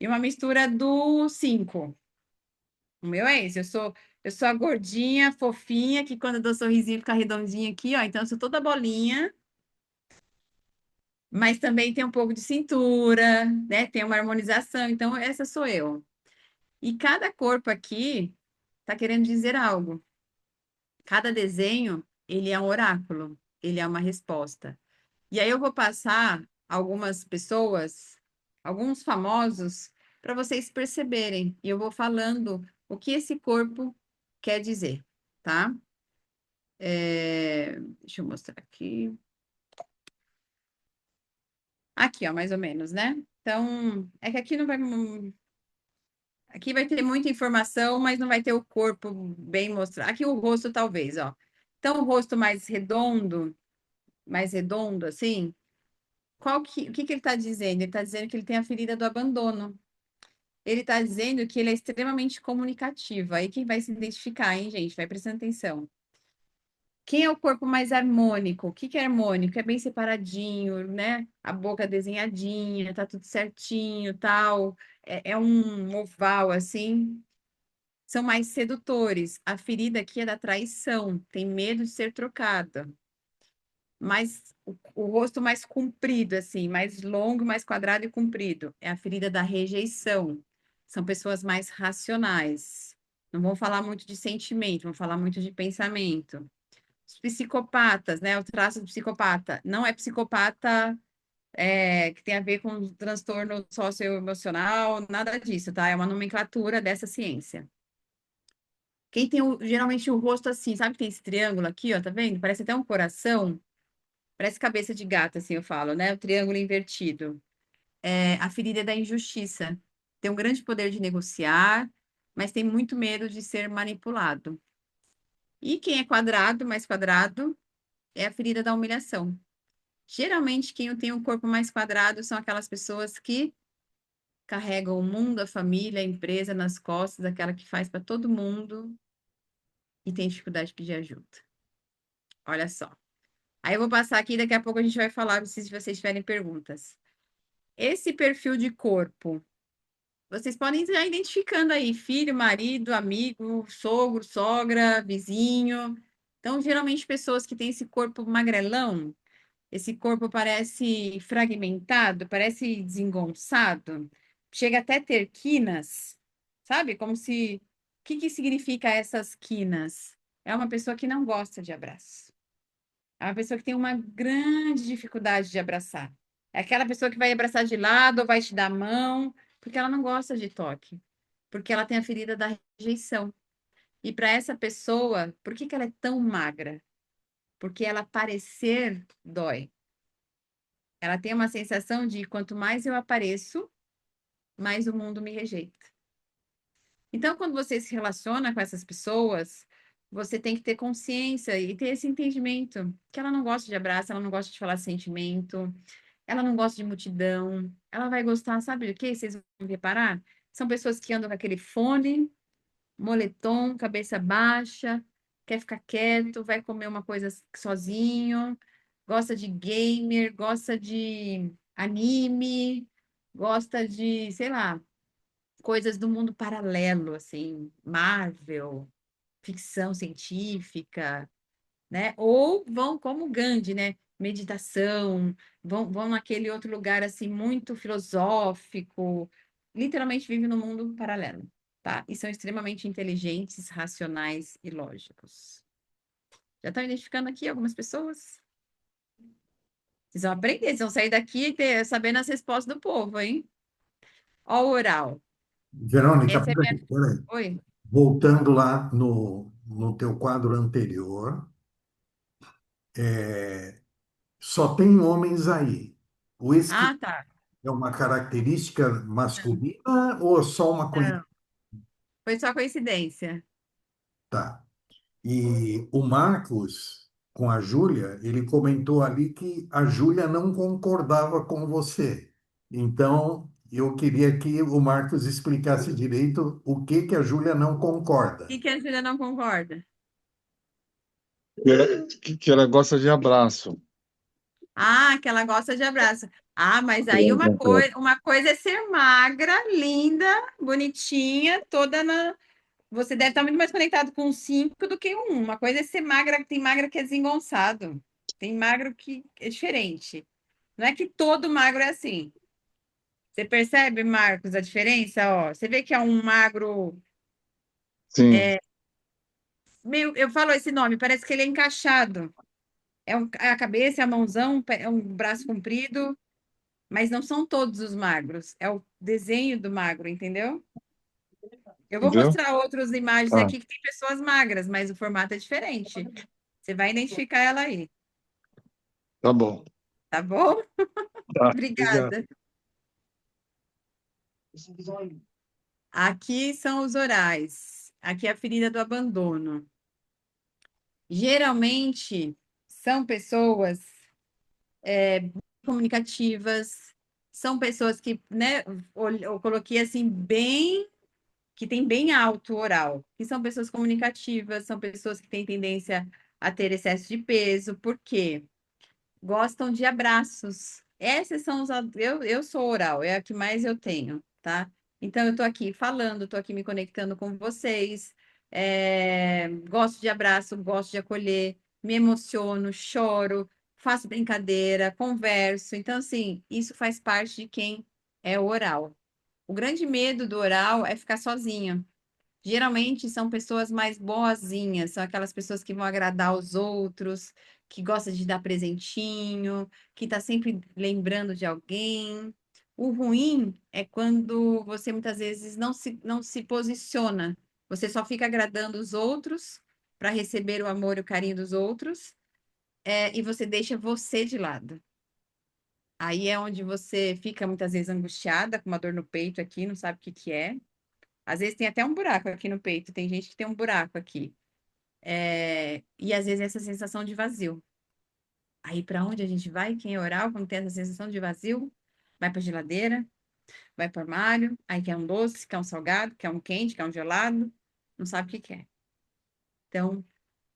e uma mistura do 5. O meu é esse, eu sou a gordinha, fofinha, que quando eu dou sorrisinho fica redondinha aqui, ó. Então eu sou toda bolinha. Mas também tem um pouco de cintura, né? Tem uma harmonização. Então, essa sou eu. E cada corpo aqui está querendo dizer algo. Cada desenho, ele é um oráculo, ele é uma resposta. E aí eu vou passar algumas pessoas, alguns famosos, para vocês perceberem. E eu vou falando o que esse corpo quer dizer, tá? Deixa eu mostrar aqui. Aqui, ó, mais ou menos, né? Então, é que aqui não vai. Aqui vai ter muita informação, mas não vai ter o corpo bem mostrado. Aqui o rosto, talvez, ó. Então, o rosto mais redondo, assim, o que que ele está dizendo? Ele está dizendo que ele tem a ferida do abandono. Ele está dizendo que ele é extremamente comunicativo. Aí quem vai se identificar, hein, gente? Vai prestando atenção. Quem é o corpo mais harmônico? O que que é harmônico? É bem separadinho, né? A boca desenhadinha, tá tudo certinho, tal. É um oval, assim. São mais sedutores. A ferida aqui é da traição, tem medo de ser trocada. Mas o rosto mais comprido, assim, mais longo, mais quadrado e comprido, é a ferida da rejeição. São pessoas mais racionais. Não vão falar muito de sentimento, vão falar muito de pensamento. Os psicopatas, né? O traço do psicopata. Não é psicopata que tem a ver com transtorno socioemocional, nada disso, tá? É uma nomenclatura dessa ciência. Quem tem geralmente o rosto assim, sabe que tem esse triângulo aqui, ó, tá vendo? Parece até um coração. Parece cabeça de gato, assim eu falo, né? O triângulo invertido. A ferida é da injustiça. Tem um grande poder de negociar, mas tem muito medo de ser manipulado. E quem é quadrado, mais quadrado, é a ferida da humilhação. Geralmente, quem tem um corpo mais quadrado são aquelas pessoas que carregam o mundo, a família, a empresa nas costas, aquela que faz para todo mundo e tem dificuldade de pedir ajuda. Olha só. Aí eu vou passar aqui, daqui a pouco a gente vai falar se vocês tiverem perguntas. Esse perfil de corpo, vocês podem ir já identificando aí, filho, marido, amigo, sogro, sogra, vizinho. Então, geralmente, pessoas que têm esse corpo magrelão, esse corpo parece fragmentado, parece desengonçado, chega até ter quinas, sabe? Como se. O que que significa essas quinas? É uma pessoa que não gosta de abraço. É uma pessoa que tem uma grande dificuldade de abraçar. É aquela pessoa que vai abraçar de lado ou vai te dar a mão, porque ela não gosta de toque, porque ela tem a ferida da rejeição. E para essa pessoa, por que que ela é tão magra? Porque ela parecer dói. Ela tem uma sensação de quanto mais eu apareço, mais o mundo me rejeita. Então, quando você se relaciona com essas pessoas, você tem que ter consciência e ter esse entendimento que ela não gosta de abraço, ela não gosta de falar sentimento, ela não gosta de multidão, ela vai gostar, sabe do quê? Vocês vão reparar? São pessoas que andam com aquele fone, moletom, cabeça baixa, quer ficar quieto, vai comer uma coisa sozinho, gosta de gamer, gosta de anime, gosta de, sei lá, coisas do mundo paralelo, assim, Marvel, ficção científica, né? Ou vão como Gandhi, né? Meditação, vão naquele outro lugar assim muito filosófico, literalmente vive no mundo paralelo, tá? E são extremamente inteligentes, racionais e lógicos. Já estão identificando aqui algumas pessoas? Vocês vão aprender, vocês vão sair daqui sabendo as respostas do povo, hein? Ó, o oral. Verônica, Essa é minha. peraí. Oi? Voltando lá no teu quadro anterior, só tem homens aí. O esqui Ah, tá. é uma característica masculina ou só uma Não, coincidência? foi só coincidência. E o Marcos, com a Júlia, ele comentou ali que a Júlia não concordava com você. Então, eu queria que o Marcos explicasse direito o que que a Júlia não O concorda. que que a Júlia não concorda? Que ela gosta de abraço. Ah, que ela gosta de abraço. Ah, mas Eu aí não concordo. uma coisa é ser magra, linda, bonitinha, toda na. Você deve estar muito mais conectado com um 5 do que um. Uma coisa é ser magra, tem magra que é desengonçado. Tem magro que é diferente. Não é que todo magro é assim. Você percebe, Marcos, a diferença? Ó, você vê que é um magro. Sim, Meio, eu falo esse nome, parece que ele é encaixado. É a cabeça, é a mãozão, é um braço comprido. Mas não são todos os magros, é o desenho do magro, entendeu? Eu vou entendeu? mostrar outras imagens Ah, aqui que tem pessoas magras, mas o formato é diferente. Você vai identificar ela aí, tá bom. tá bom? Tá, obrigado. Obrigada. Aqui são os orais. Aqui é a ferida do abandono. Geralmente são pessoas comunicativas, são pessoas que, né, eu coloquei assim bem, que tem bem alto o oral, que são pessoas comunicativas, são pessoas que têm tendência a ter excesso de peso, por quê? Gostam de abraços. Essas são os. Eu sou oral, é a que mais eu tenho, tá? Então, eu tô aqui falando, tô aqui me conectando com vocês. Gosto de abraço, gosto de acolher, me emociono, choro, faço brincadeira, converso. Então, assim, isso faz parte de quem é oral. O grande medo do oral é ficar sozinho. Geralmente são pessoas mais boazinhas, são aquelas pessoas que vão agradar os outros, que gostam de dar presentinho, que está sempre lembrando de alguém. O ruim é quando você muitas vezes não se posiciona, você só fica agradando os outros para receber o amor e o carinho dos outros, e você deixa você de lado. Aí é onde você fica muitas vezes angustiada, com uma dor no peito aqui, não sabe o que que é. Às vezes tem até um buraco aqui no peito, tem gente que tem um buraco aqui. E às vezes essa sensação de vazio. Aí para onde a gente vai? Quem é oral, quando tem essa sensação de vazio, vai para a geladeira, vai para o armário, aí quer um doce, quer um salgado, quer um quente, quer um gelado, não sabe o que quer. Então,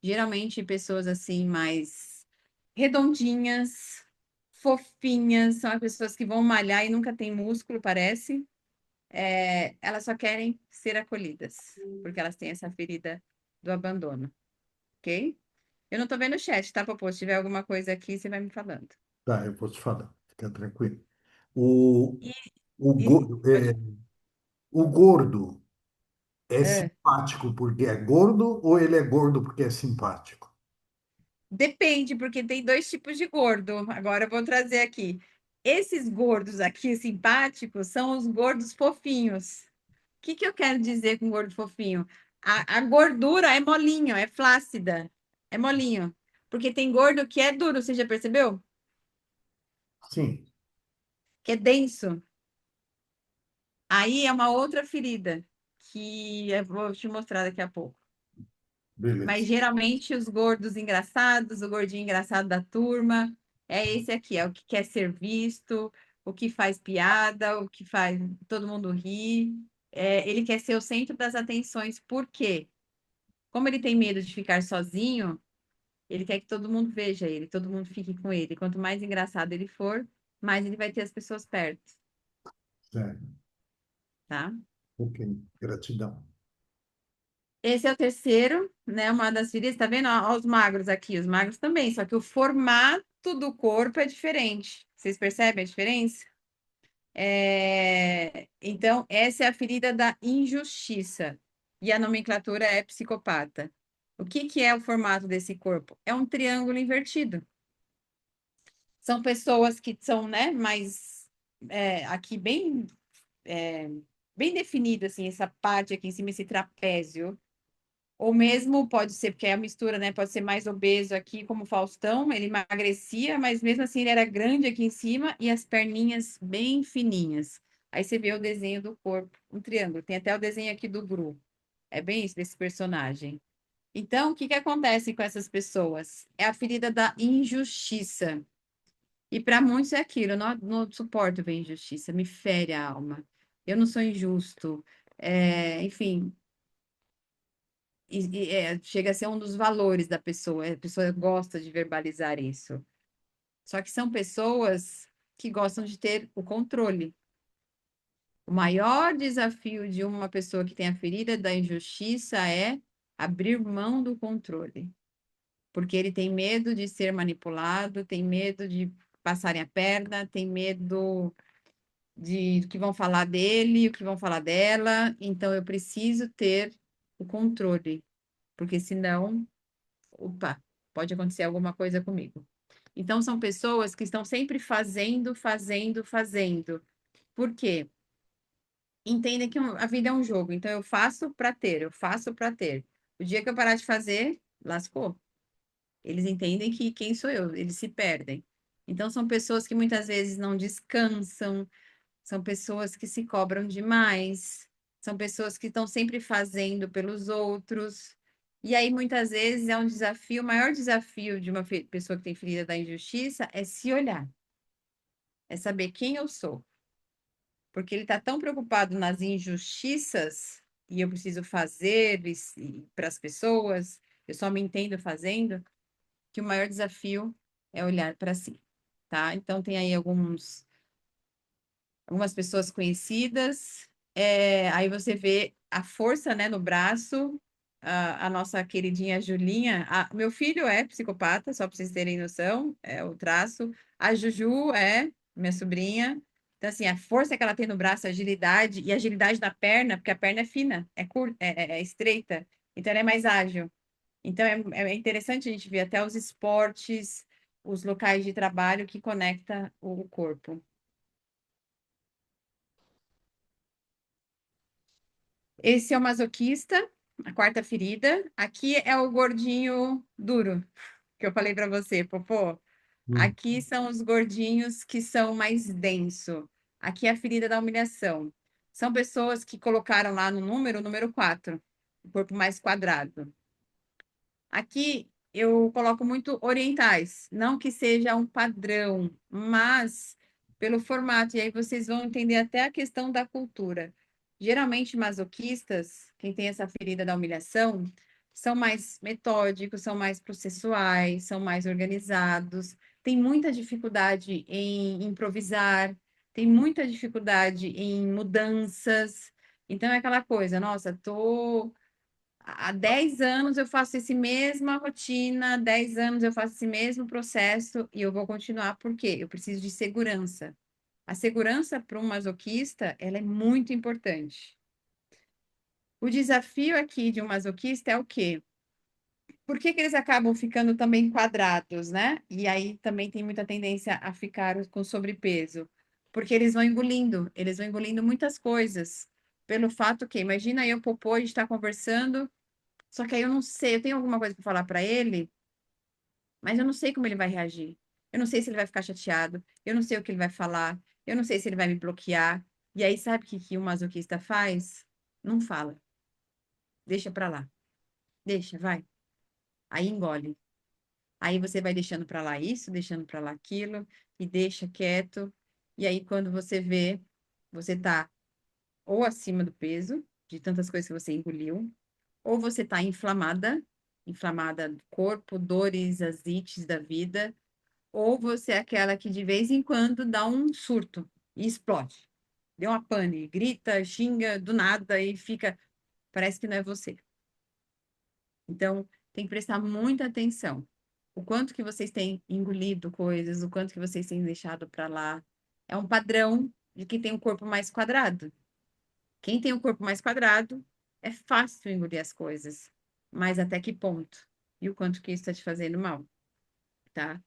geralmente pessoas assim mais redondinhas, fofinhas, são as pessoas que vão malhar e nunca tem músculo, parece. Elas só querem ser acolhidas, porque elas têm essa ferida do abandono, ok? Eu não tô vendo o chat, tá, Popô? Se tiver alguma coisa aqui, você vai me falando. Tá, eu vou te falar, fica tranquilo. O, E, o, e go- é, o gordo é é, simpático porque é gordo ou ele é gordo porque é simpático? depende, porque tem dois tipos de gordo. Agora eu vou trazer aqui. Esses gordos aqui simpáticos são os gordos fofinhos. O que que eu quero dizer com gordo fofinho? A gordura é molinho, é flácida, é molinho. Porque tem gordo que é duro, você já percebeu? Sim, Que é denso. Aí é uma outra ferida que eu vou te mostrar daqui a pouco. Mas beleza. geralmente os gordos engraçados, o gordinho engraçado da turma, é esse aqui, é o que quer ser visto, o que faz piada, o que faz todo mundo rir. Ele quer ser o centro das atenções, por quê? Como ele tem medo de ficar sozinho, ele quer que todo mundo veja ele, todo mundo fique com ele. Quanto mais engraçado ele for, mais ele vai ter as pessoas perto, Certo. tá? Ok, gratidão. Esse é o terceiro, né? Uma das feridas, tá vendo? Ó, os magros aqui, os magros também, só que o formato do corpo é diferente. Vocês percebem a diferença? Então, essa é a ferida da injustiça. E a nomenclatura é psicopata. O que que é o formato desse corpo? É um triângulo invertido. São pessoas que são, né, mais aqui bem definida, assim, essa parte aqui em cima, esse trapézio. Ou mesmo pode ser, porque é a mistura, né? Pode ser mais obeso aqui, como o Faustão, ele emagrecia, mas mesmo assim ele era grande aqui em cima e as perninhas bem fininhas. Aí você vê o desenho do corpo, um triângulo. Tem até o desenho aqui do Gru. É bem isso desse personagem. Então, o que que acontece com essas pessoas? É a ferida da injustiça. E para muitos é aquilo, eu não suporto ver injustiça, me fere a alma. Eu não sou injusto. Enfim, chega a ser um dos valores da pessoa. A pessoa gosta de verbalizar isso. Só que são pessoas que gostam de ter o controle. O maior desafio de uma pessoa que tem a ferida da injustiça é abrir mão do controle, porque ele tem medo de ser manipulado, tem medo de passarem a perna, tem medo de o que vão falar dele, o que vão falar dela. Então eu preciso ter o controle, porque senão opa, pode acontecer alguma coisa comigo. Então, são pessoas que estão sempre fazendo, fazendo, fazendo. Por quê? Entendem que a vida é um jogo. Então, eu faço para ter, eu faço para ter. O dia que eu parar de fazer, lascou. Eles entendem que quem sou eu, eles se perdem. Então, são pessoas que muitas vezes não descansam, são pessoas que se cobram demais. São pessoas que estão sempre fazendo pelos outros. E aí, muitas vezes, é um desafio, o maior desafio de uma pessoa que tem ferida da injustiça é se olhar, é saber quem eu sou. Porque ele está tão preocupado nas injustiças, e eu preciso fazer para as pessoas, eu só me entendo fazendo, que o maior desafio é olhar para si, tá? Então, tem aí algumas pessoas conhecidas, aí você vê a força, né, no braço, a nossa queridinha Julinha, meu filho é psicopata, só para vocês terem noção, é o traço, a Juju é minha sobrinha, então assim, a força que ela tem no braço, a agilidade, e a agilidade da perna, porque a perna é fina, é curta, é estreita, então ela é mais ágil. Então é interessante a gente ver até os esportes, os locais de trabalho que conecta o corpo. Esse é o masoquista, a quarta ferida. Aqui é o gordinho duro, que eu falei para você, Popô. Hum. Aqui são os gordinhos que são mais denso. Aqui é a ferida da humilhação. São pessoas que colocaram lá no número, o número 4, o corpo mais quadrado. Aqui eu coloco muito orientais, não que seja um padrão, mas pelo formato, e aí vocês vão entender até a questão da cultura. Geralmente, masoquistas, quem tem essa ferida da humilhação, são mais metódicos, são mais processuais, são mais organizados, têm muita dificuldade em improvisar, têm muita dificuldade em mudanças. Então, é aquela coisa, nossa, tô há 10 anos eu faço essa mesma rotina, 10 anos eu faço esse mesmo processo e eu vou continuar, por quê? Eu preciso de segurança. A segurança para um masoquista, ela é muito importante. O desafio aqui de um masoquista é o quê? Por que que eles acabam ficando também quadrados, né? E aí também tem muita tendência a ficar com sobrepeso. Porque eles vão engolindo muitas coisas. Pelo fato que, imagina eu, Popô, a gente está conversando, só que aí eu não sei, eu tenho alguma coisa para falar para ele, mas eu não sei como ele vai reagir. Eu não sei se ele vai ficar chateado, eu não sei o que ele vai falar, eu não sei se ele vai me bloquear. E aí, sabe o que o masoquista faz? Não fala. Deixa para lá. Deixa, vai. Aí engole. Aí você vai deixando para lá isso, deixando para lá aquilo, e deixa quieto. E aí, quando você vê, você tá ou acima do peso, de tantas coisas que você engoliu, ou você está inflamada, inflamada do corpo, dores, as ites da vida, ou você é aquela que de vez em quando dá um surto e explode. Deu uma pane, grita, xinga do nada e fica, parece que não é você. Então, tem que prestar muita atenção. O quanto que vocês têm engolido coisas, o quanto que vocês têm deixado para lá. É um padrão de quem tem um corpo mais quadrado. Quem tem um corpo mais quadrado, é fácil engolir as coisas, mas até que ponto? E o quanto que isso está te fazendo mal, tá?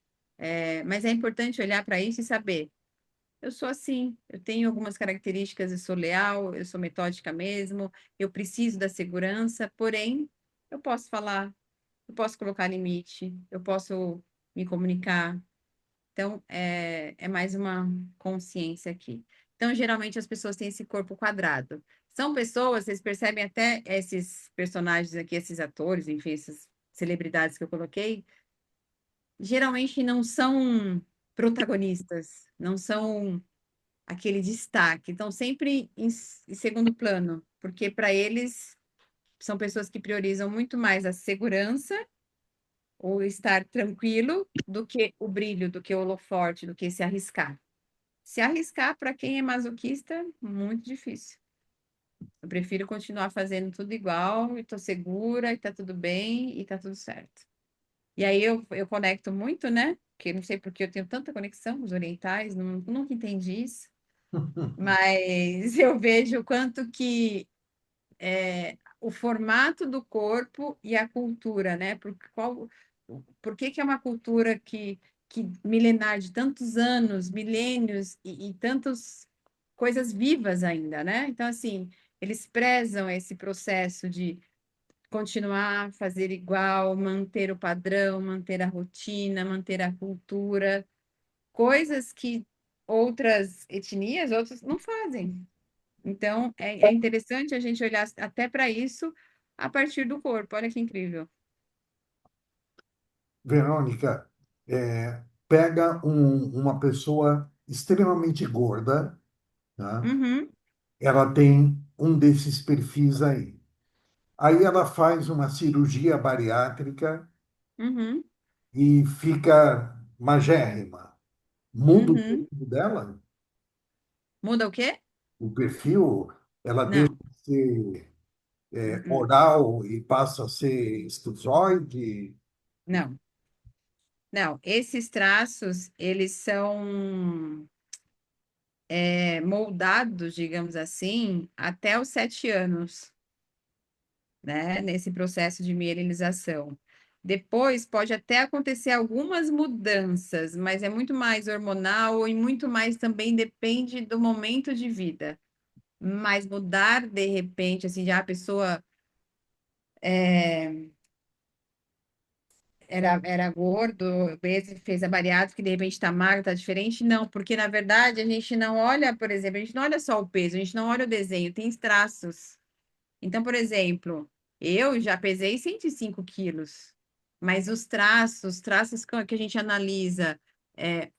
Mas é importante olhar para isso e saber, eu sou assim, eu tenho algumas características, eu sou leal, eu sou metódica mesmo, eu preciso da segurança, porém, eu posso falar, eu posso colocar limite, eu posso me comunicar, então, é mais uma consciência aqui. Então, geralmente as pessoas têm esse corpo quadrado. São pessoas, vocês percebem até esses personagens aqui, esses atores, enfim, essas celebridades que eu coloquei, geralmente não são protagonistas, não são aquele destaque, estão sempre em segundo plano, porque para eles são pessoas que priorizam muito mais a segurança ou estar tranquilo do que o brilho, do que o holofote, do que se arriscar. Se arriscar para quem é masoquista, muito difícil. Eu prefiro continuar fazendo tudo igual, e estou segura, e está tudo bem, e está tudo certo. E aí eu conecto muito, né? Porque não sei porque eu tenho tanta conexão com os orientais, nunca entendi isso. Mas eu vejo o quanto que o formato do corpo e a cultura, né? Por que que é uma cultura que milenar de tantos anos, milênios e tantas coisas vivas ainda, né? Então, assim, eles prezam esse processo de continuar a fazer igual, manter o padrão, manter a rotina, manter a cultura, coisas que outras etnias, outros não fazem. Então, é interessante a gente olhar até para isso a partir do corpo. Olha que incrível. Verônica, pega uma pessoa extremamente gorda, tá? Uhum, Ela tem um desses perfis aí. Aí ela faz uma cirurgia bariátrica uhum, e fica magérrima. Muda o uhum. perfil dela, Muda o quê? o perfil, ela deixa Não. de ser Uhum. oral e passa a ser esquizoide. Não. Não, esses traços, eles são moldados, digamos assim, até os 7 anos, né? Nesse processo de mielinização. Depois pode até acontecer algumas mudanças, mas é muito mais hormonal e muito mais também depende do momento de vida. Mas mudar de repente, assim, já a pessoa era gordo, obeso, fez a bariátrica e de repente está magro, está diferente, não, porque na verdade a gente não olha, por exemplo, a gente não olha só o peso, a gente não olha o desenho, tem os traços. Então, por exemplo, eu já pesei 105 quilos, mas os traços que a gente analisa é,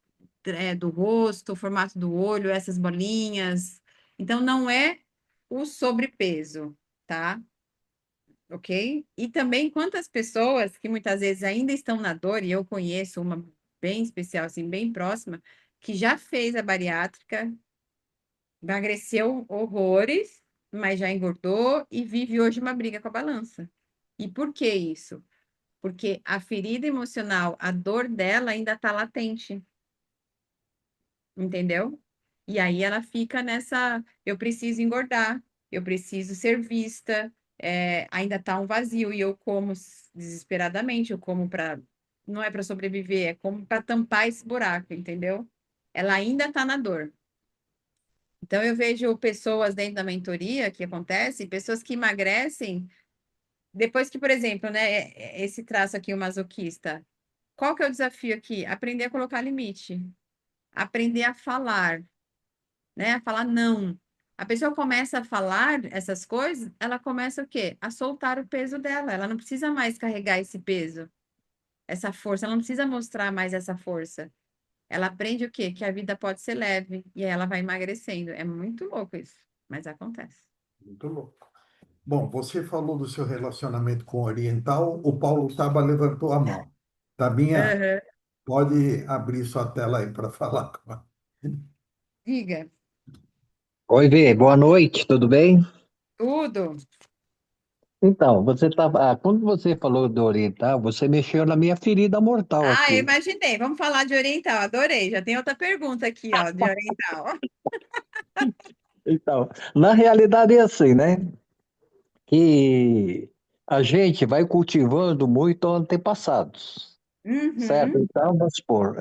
do rosto, o formato do olho, essas bolinhas. Então, não é o sobrepeso, tá? Ok? E também quantas pessoas que muitas vezes ainda estão na dor, e eu conheço uma bem especial, assim, bem próxima, que já fez a bariátrica, emagreceu horrores, mas já engordou e vive hoje uma briga com a balança. E por que isso? Porque a ferida emocional, a dor dela ainda está latente, entendeu? E aí ela fica nessa, eu preciso engordar, eu preciso ser vista, ainda tá um vazio e eu como desesperadamente, eu como para, não é para sobreviver, é como para tampar esse buraco, entendeu? Ela ainda tá na dor. Então eu vejo pessoas dentro da mentoria que acontece, pessoas que emagrecem depois que, por exemplo, né, esse traço aqui, o masoquista, qual que é o desafio aqui? Aprender a colocar limite, aprender a falar, né? A falar não. A pessoa começa a falar essas coisas, ela começa o quê? A soltar o peso dela. Ela não precisa mais carregar esse peso, essa força, ela não precisa mostrar mais essa força. Ela aprende o quê? Que a vida pode ser leve e aí ela vai emagrecendo. É muito louco isso, mas acontece. Muito louco. Bom, você falou do seu relacionamento com o oriental, o Paulo Taba levantou a mão. Tabinha, Aham. pode abrir sua tela aí para falar. Diga, Oi, Vê, boa noite, tudo bem? tudo. Então, quando você falou do oriental, você mexeu na minha ferida mortal Ah, eu aqui. imaginei. Vamos falar de oriental. Adorei. Já tem outra pergunta aqui, ó, de oriental. Então, na realidade é assim, né? Que a gente vai cultivando muito antepassados, certo? Uhum, Então, vamos supor,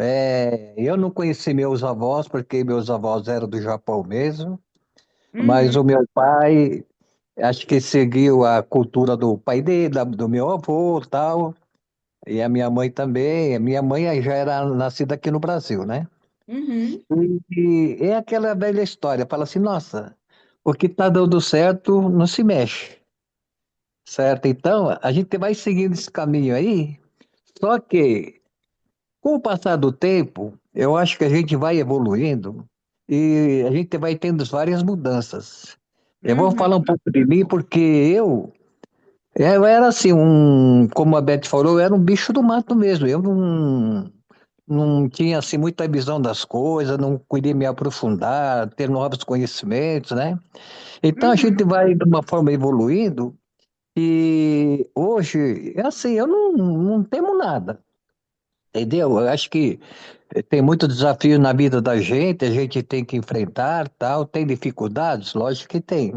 eu não conheci meus avós, porque meus avós eram do Japão mesmo, mas uhum, o meu pai, acho que seguiu a cultura do pai dele, do meu avô, tal. E a minha mãe também. A minha mãe aí já era nascida aqui no Brasil, né? uhum. E é aquela velha história. Fala assim, nossa, o que está dando certo não se mexe, certo? Então, a gente vai seguindo esse caminho aí. Só que, com o passar do tempo, eu acho que a gente vai evoluindo e a gente vai tendo várias mudanças. Eu vou falar um Uhum, pouco de mim porque eu era assim, como a Beth falou, eu era um bicho do mato mesmo. Eu não tinha assim muita visão das coisas, não queria me aprofundar, ter novos conhecimentos, né? Então a gente uhum. vai de uma forma evoluindo e hoje é assim, eu não temo nada, entendeu? Eu acho que tem muito desafio na vida da gente, a gente tem que enfrentar, tal, tem dificuldades, lógico que tem,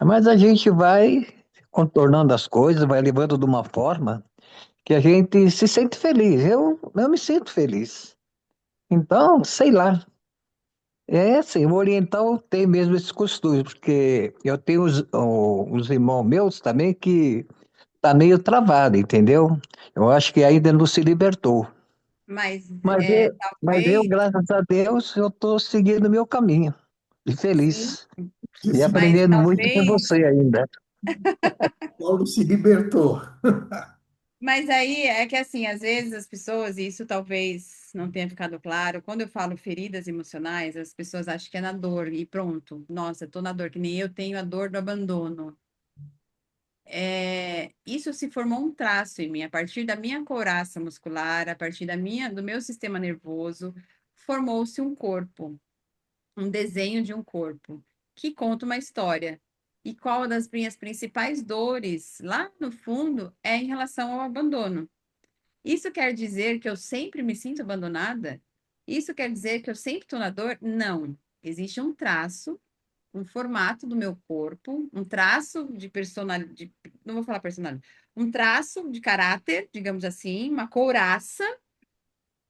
mas a gente vai contornando as coisas, vai levando de uma forma que a gente se sente feliz. Eu me sinto feliz. Então, sei lá. É assim, o oriental tem mesmo esses costumes, porque eu tenho uns irmãos meus também que tá meio travado, entendeu? Eu acho que ainda não se libertou. Mas Mas eu, mas eu, talvez, graças a Deus, eu tô seguindo o meu caminho. e Sim, feliz. Que E se- mas aprendendo muito com talvez. você ainda. Paulo se libertou. Mas aí é que assim, às vezes as pessoas, e isso talvez não tenha ficado claro, quando eu falo feridas emocionais, as pessoas acham que é na dor e pronto. Nossa, eu tô na dor, que nem eu tenho a dor do abandono. Isso se formou um traço em mim, a partir da minha couraça muscular, a partir do meu sistema nervoso, formou-se um corpo, um desenho de um corpo, que conta uma história. E qual das minhas principais dores, lá no fundo, é em relação ao abandono. Isso quer dizer que eu sempre me sinto abandonada? Isso quer dizer que eu sempre estou na dor? Não. Existe um traço, um formato do meu corpo, um traço de personalidade, não vou falar personalidade, um traço de caráter, digamos assim, uma couraça,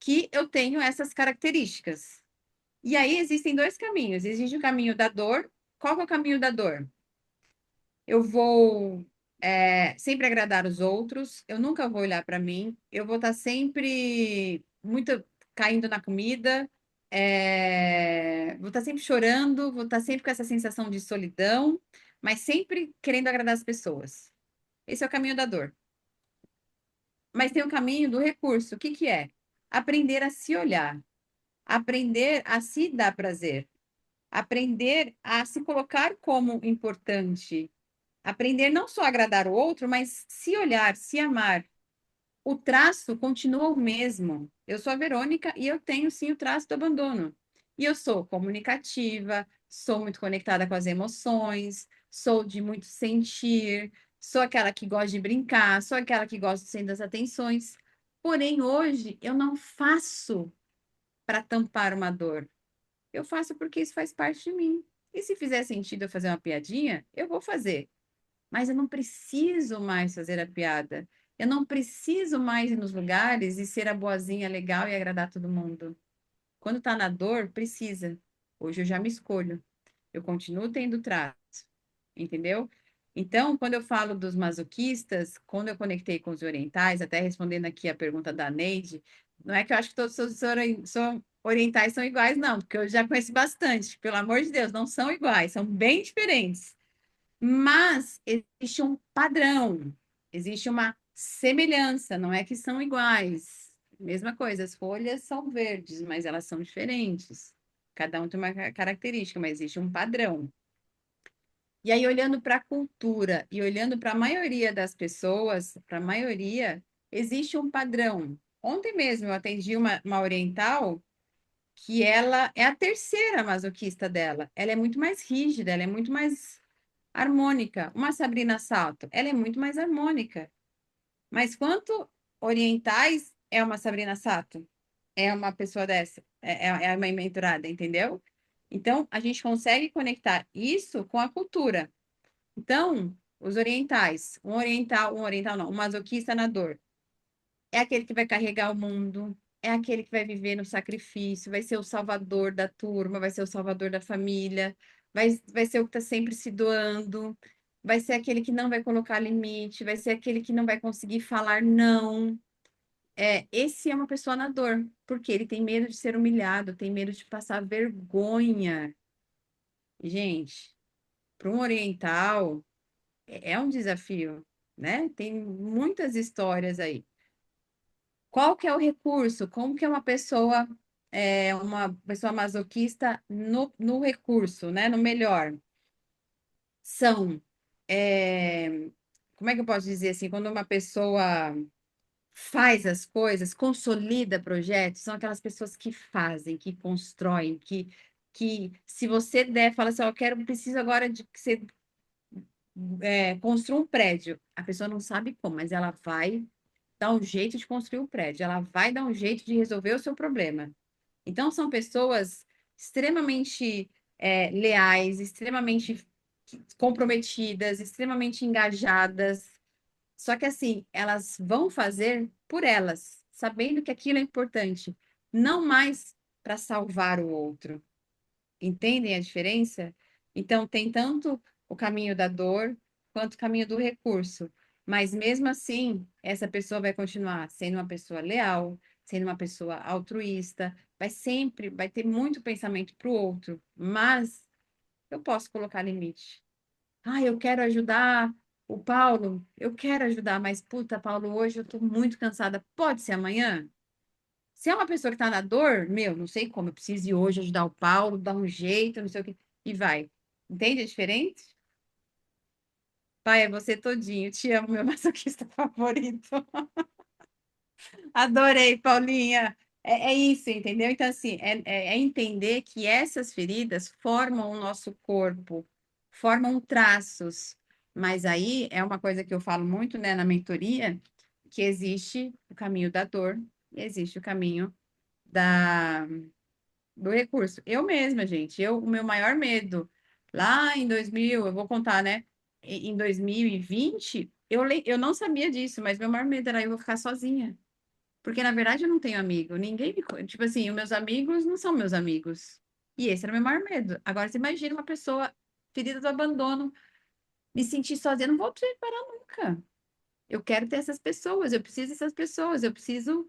que eu tenho essas características. E aí existem dois caminhos. Existe o caminho da dor. Qual que é o caminho da dor? Eu vou sempre agradar os outros, eu nunca vou olhar para mim, eu vou estar sempre muito caindo na comida, vou estar sempre chorando, vou estar sempre com essa sensação de solidão, mas sempre querendo agradar as pessoas. Esse é o caminho da dor. Mas tem o caminho do recurso. O que que é? Aprender a se olhar, aprender a se dar prazer, aprender a se colocar como importante. Aprender não só a agradar o outro, mas se olhar, se amar. O traço continua o mesmo. Eu sou a Verônica e eu tenho sim o traço do abandono. E eu sou comunicativa, sou muito conectada com as emoções, sou de muito sentir, sou aquela que gosta de brincar, sou aquela que gosta de centro das atenções. Porém, hoje eu não faço para tampar uma dor. Eu faço porque isso faz parte de mim. E se fizer sentido eu fazer uma piadinha, eu vou fazer. Mas eu não preciso mais fazer a piada. Eu não preciso mais ir nos lugares e ser a boazinha legal e agradar todo mundo. Quando tá na dor, precisa. Hoje eu já me escolho. Eu continuo tendo traço, entendeu? Então, quando eu falo dos masoquistas, quando eu conectei com os orientais, até respondendo aqui a pergunta da Neide, não é que eu acho que todos os orientais são iguais, não, porque eu já conheci bastante. Pelo amor de Deus, não são iguais, são bem diferentes. Mas existe um padrão, existe uma semelhança, não é que são iguais. Mesma coisa, as folhas são verdes, mas elas são diferentes. Cada um tem uma característica, mas existe um padrão. E aí, olhando para a cultura e olhando para a maioria das pessoas, para a maioria, existe um padrão. Ontem mesmo eu atendi uma oriental que ela é a terceira masoquista dela. Ela é muito mais rígida, ela é muito mais harmônica. Uma Sabrina Sato, ela é muito mais harmônica. Mas quanto orientais é uma Sabrina Sato? É uma pessoa dessa? É uma mentorada, entendeu? Então, a gente consegue conectar isso com a cultura. Então, os orientais, um oriental não, um masoquista na dor, é aquele que vai carregar o mundo, é aquele que vai viver no sacrifício, vai ser o salvador da turma, vai ser o salvador da família, vai ser o que está sempre se doando, vai ser aquele que não vai colocar limite, vai ser aquele que não vai conseguir falar não. Esse é uma pessoa na dor, porque ele tem medo de ser humilhado, tem medo de passar vergonha. Gente, para um oriental, é um desafio, né? Tem muitas histórias aí. Qual que é o recurso? Como que é uma pessoa masoquista no recurso, né? No melhor? São, é, como é que eu posso dizer assim? Quando uma pessoa faz as coisas, consolida projetos, são aquelas pessoas que fazem, que constroem, que se você der, fala assim, ó, preciso agora de que você construa um prédio. A pessoa não sabe como, mas ela vai dar um jeito de construir o prédio, ela vai dar um jeito de resolver o seu problema. Então, são pessoas extremamente leais, extremamente comprometidas, extremamente engajadas. Só que, assim, elas vão fazer por elas, sabendo que aquilo é importante, não mais para salvar o outro. Entendem a diferença? Então, tem tanto o caminho da dor quanto o caminho do recurso. Mas mesmo assim, essa pessoa vai continuar sendo uma pessoa leal, sendo uma pessoa altruísta, vai ter muito pensamento para o outro, mas Eu posso colocar limite. Ah, eu quero ajudar o Paulo, eu quero ajudar, mas puta, Paulo, hoje eu tô muito cansada. Pode ser amanhã? Se é uma pessoa que tá na dor, meu, não sei como, eu preciso ir hoje ajudar o Paulo, dar um jeito, não sei o quê, e vai. Entende a diferença? Pai, é você todinho. Te amo, meu masoquista favorito. Adorei, Paulinha. É isso, entendeu? Então, assim, é entender que essas feridas formam o nosso corpo, formam traços. Mas aí é uma coisa que eu falo muito, né, na mentoria, que existe o caminho da dor e existe o caminho da, do recurso. Eu mesma, gente, o meu maior medo, lá em 2000, eu vou contar, né? Em 2020, eu não sabia disso, mas meu maior medo era eu vou ficar sozinha. Porque, na verdade, eu não tenho amigo. Ninguém Tipo assim, os meus amigos não são meus amigos. E esse era o meu maior medo. Agora, você imagina uma pessoa ferida do abandono, me sentir sozinha. Eu não vou parar nunca. Eu quero ter essas pessoas, eu preciso dessas pessoas, eu preciso.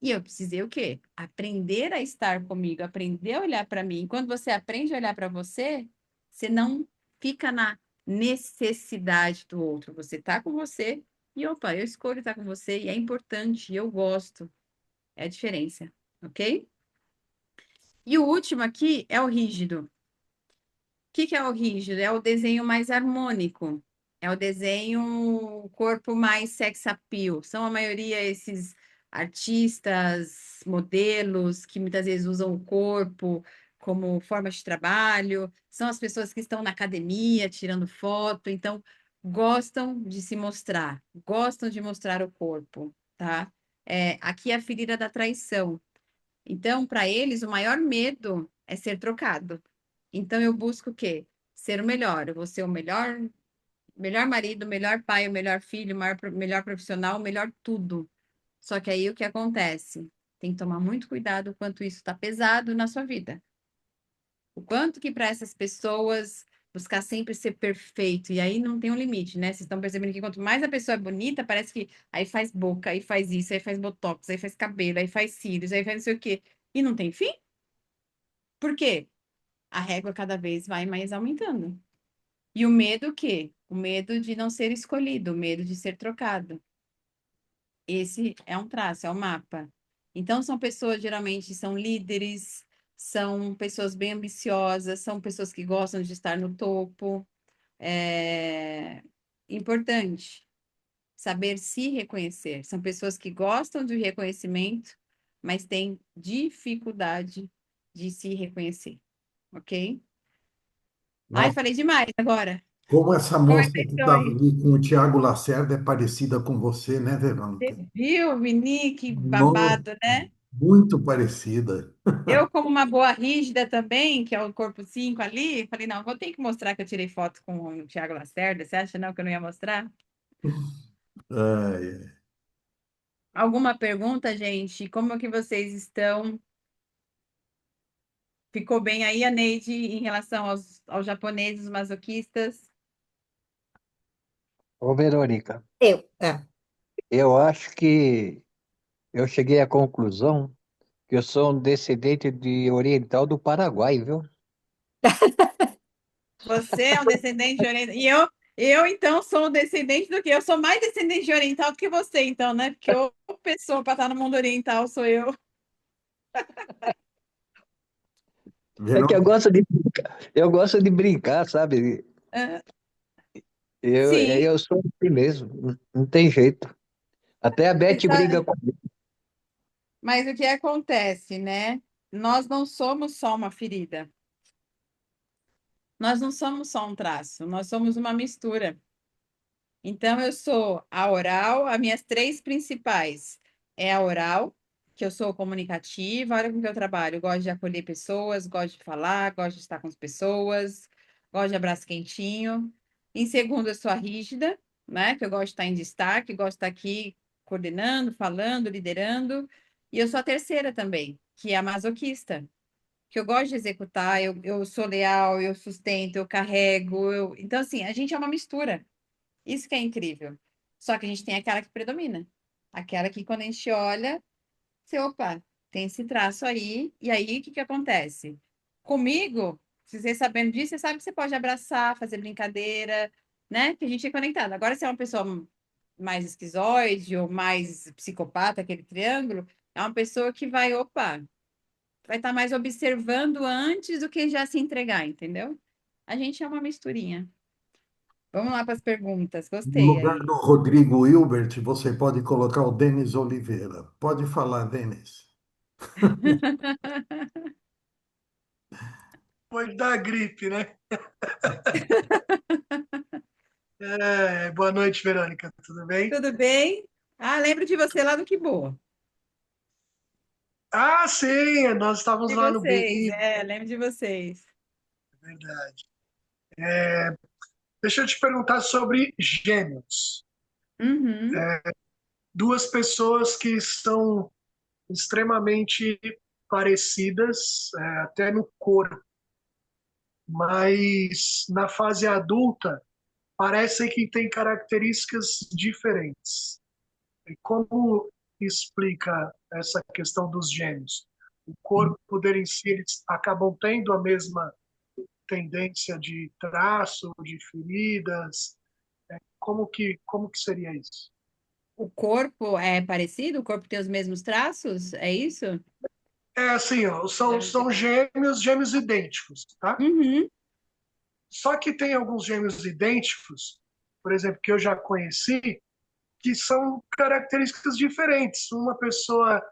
E eu precisei o quê? Aprender a estar comigo, aprender a olhar para mim. Quando você aprende a olhar para você, você não fica na necessidade do outro. Você tá com você e, opa, eu escolho estar com você e é importante, e eu gosto. É a diferença, ok? E o último aqui é o rígido. Que é o rígido? É o desenho mais harmônico. É o desenho, o corpo mais sex appeal. São a maioria esses artistas, modelos, que muitas vezes usam o corpo como forma de trabalho. São as pessoas que estão na academia tirando foto. Então, gostam de se mostrar, gostam de mostrar o corpo, tá? Aqui é a ferida da traição. Então, para eles, o maior medo é ser trocado. Então, eu busco o quê? Ser o melhor. Eu vou ser o melhor marido, o melhor pai, o melhor filho, o melhor profissional, o melhor tudo. Só que aí o que acontece? Tem que tomar muito cuidado o quanto isso está pesado na sua vida. O quanto que para essas pessoas buscar sempre ser perfeito. E aí não tem um limite, né? Vocês estão percebendo que quanto mais a pessoa é bonita, parece que aí faz boca, aí faz isso, aí faz botox, aí faz cabelo, aí faz cílios, aí faz não sei o quê. E não tem fim? Por quê? A régua cada vez vai mais aumentando. E o medo o quê? O medo de não ser escolhido, o medo de ser trocado. Esse é um traço, é um mapa. Então, são pessoas, geralmente, são líderes, são pessoas bem ambiciosas, são pessoas que gostam de estar no topo. É importante saber se reconhecer. São pessoas que gostam de reconhecimento, mas têm dificuldade de se reconhecer, ok? Ai, Nossa, falei demais agora. como essa Como é moça que que estou estava aí? ali com o Tiago Lacerda é parecida com você, né, Você Verônica? viu, Vini? Que Nossa, babado, né? muito parecida. Eu, como uma boa rígida também, que é o corpo 5 ali, falei, não, vou ter que mostrar que eu tirei foto com o Thiago Lacerda. Você acha não que eu não ia mostrar? Ai, Alguma pergunta, gente? Como que vocês estão? Ficou bem aí a Neide em relação aos japoneses masoquistas? Ô, Verônica, Eu, eu acho que eu cheguei à conclusão que eu sou um descendente de oriental do Paraguai, viu? Você é um descendente de oriental. E eu, então, sou um descendente do quê? Eu sou mais descendente de oriental do que você, então, né? Porque a pessoa para estar no mundo oriental sou eu. É que Verônica, eu gosto de brincar, sabe? Ah, sim, Eu sou assim mesmo, não tem jeito. Até a você Beth briga sabe- comigo. mas o que acontece, né? Nós não somos só uma ferida. Nós não somos só um traço, nós somos uma mistura. Então, eu sou a oral, as minhas três principais é a oral, que eu sou comunicativa, olha com que eu trabalho, eu gosto de acolher pessoas, gosto de falar, gosto de estar com as pessoas, gosto de abraço quentinho. Em segundo, eu sou a rígida, né? Que eu gosto de estar em destaque, gosto de estar aqui coordenando, falando, liderando. E eu sou a terceira também, que é a masoquista, que eu gosto de executar, eu sou leal, eu sustento, eu carrego. Então, assim, a gente é uma mistura. Isso que é incrível. Só que a gente tem aquela que predomina. Aquela que quando a gente olha, você, opa, tem esse traço aí. E aí, o que que acontece? Comigo, Se você sabendo disso, você sabe que você pode abraçar, fazer brincadeira, né? Que a gente é conectado. Agora, se é uma pessoa mais esquizoide ou mais psicopata, aquele triângulo, é uma pessoa que vai, opa, vai estar mais observando antes do que já se entregar, entendeu? A gente é uma misturinha. Vamos lá para as perguntas. No Gostei lugar aí. do Rodrigo Hilbert, você pode colocar o Denis Oliveira. Pode falar, Denis. Pode dar gripe, né? Boa noite, Verônica. Tudo bem? Tudo bem? Ah, lembro de você lá do Que Boa. Ah, sim, nós estávamos De lá no vocês, BI, lembro de vocês. verdade. Deixa eu te perguntar sobre gêmeos. Uhum. Duas pessoas que são extremamente parecidas, até no corpo, mas na fase adulta parecem que têm características diferentes. E como explica essa questão dos gêmeos? O corpo dele em si, eles acabam tendo a mesma tendência de traço, de feridas? Como que seria isso? O corpo é parecido? O corpo tem os mesmos traços? É isso? É assim, ó, são gêmeos idênticos, tá? Uhum. Só que tem alguns gêmeos idênticos, por exemplo, que eu já conheci, que são características diferentes. Uma pessoa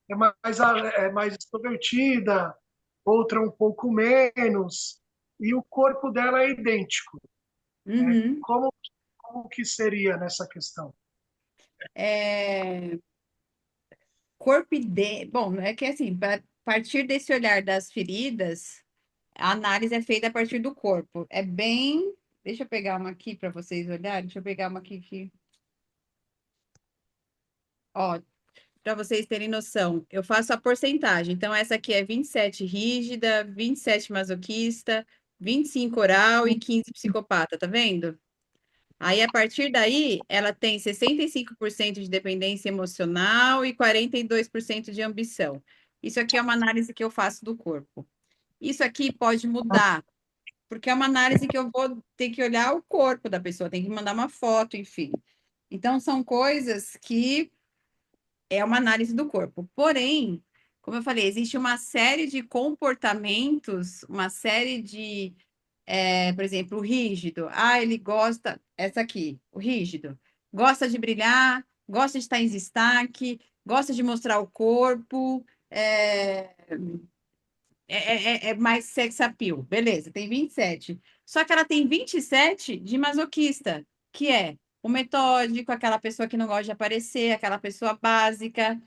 é mais extrovertida, outra um pouco menos, e o corpo dela é idêntico. Uhum. Como que seria nessa questão? É, corpo Bom, é que assim, a partir desse olhar das feridas, a análise é feita a partir do corpo. É bem. Deixa eu pegar uma aqui para vocês olharem. Deixa eu pegar uma aqui. Ó, para vocês terem noção, eu faço a porcentagem. Então, essa aqui é 27 rígida, 27 masoquista, 25 oral e 15 psicopata, tá vendo? Aí, a partir daí, ela tem 65% de dependência emocional e 42% de ambição. Isso aqui é uma análise que eu faço do corpo. Isso aqui pode mudar, porque é uma análise que eu vou ter que olhar o corpo da pessoa, tem que mandar uma foto, enfim. Então, são coisas que é uma análise do corpo. Porém, como eu falei, existe uma série de comportamentos, uma série de por exemplo, o rígido. Ah, ele gosta. Essa aqui, o rígido. Gosta de brilhar, gosta de estar em destaque, gosta de mostrar o corpo. É mais sex appeal. Beleza, tem 27. Só que ela tem 27 de masoquista, que é o metódico, aquela pessoa que não gosta de aparecer, aquela pessoa básica.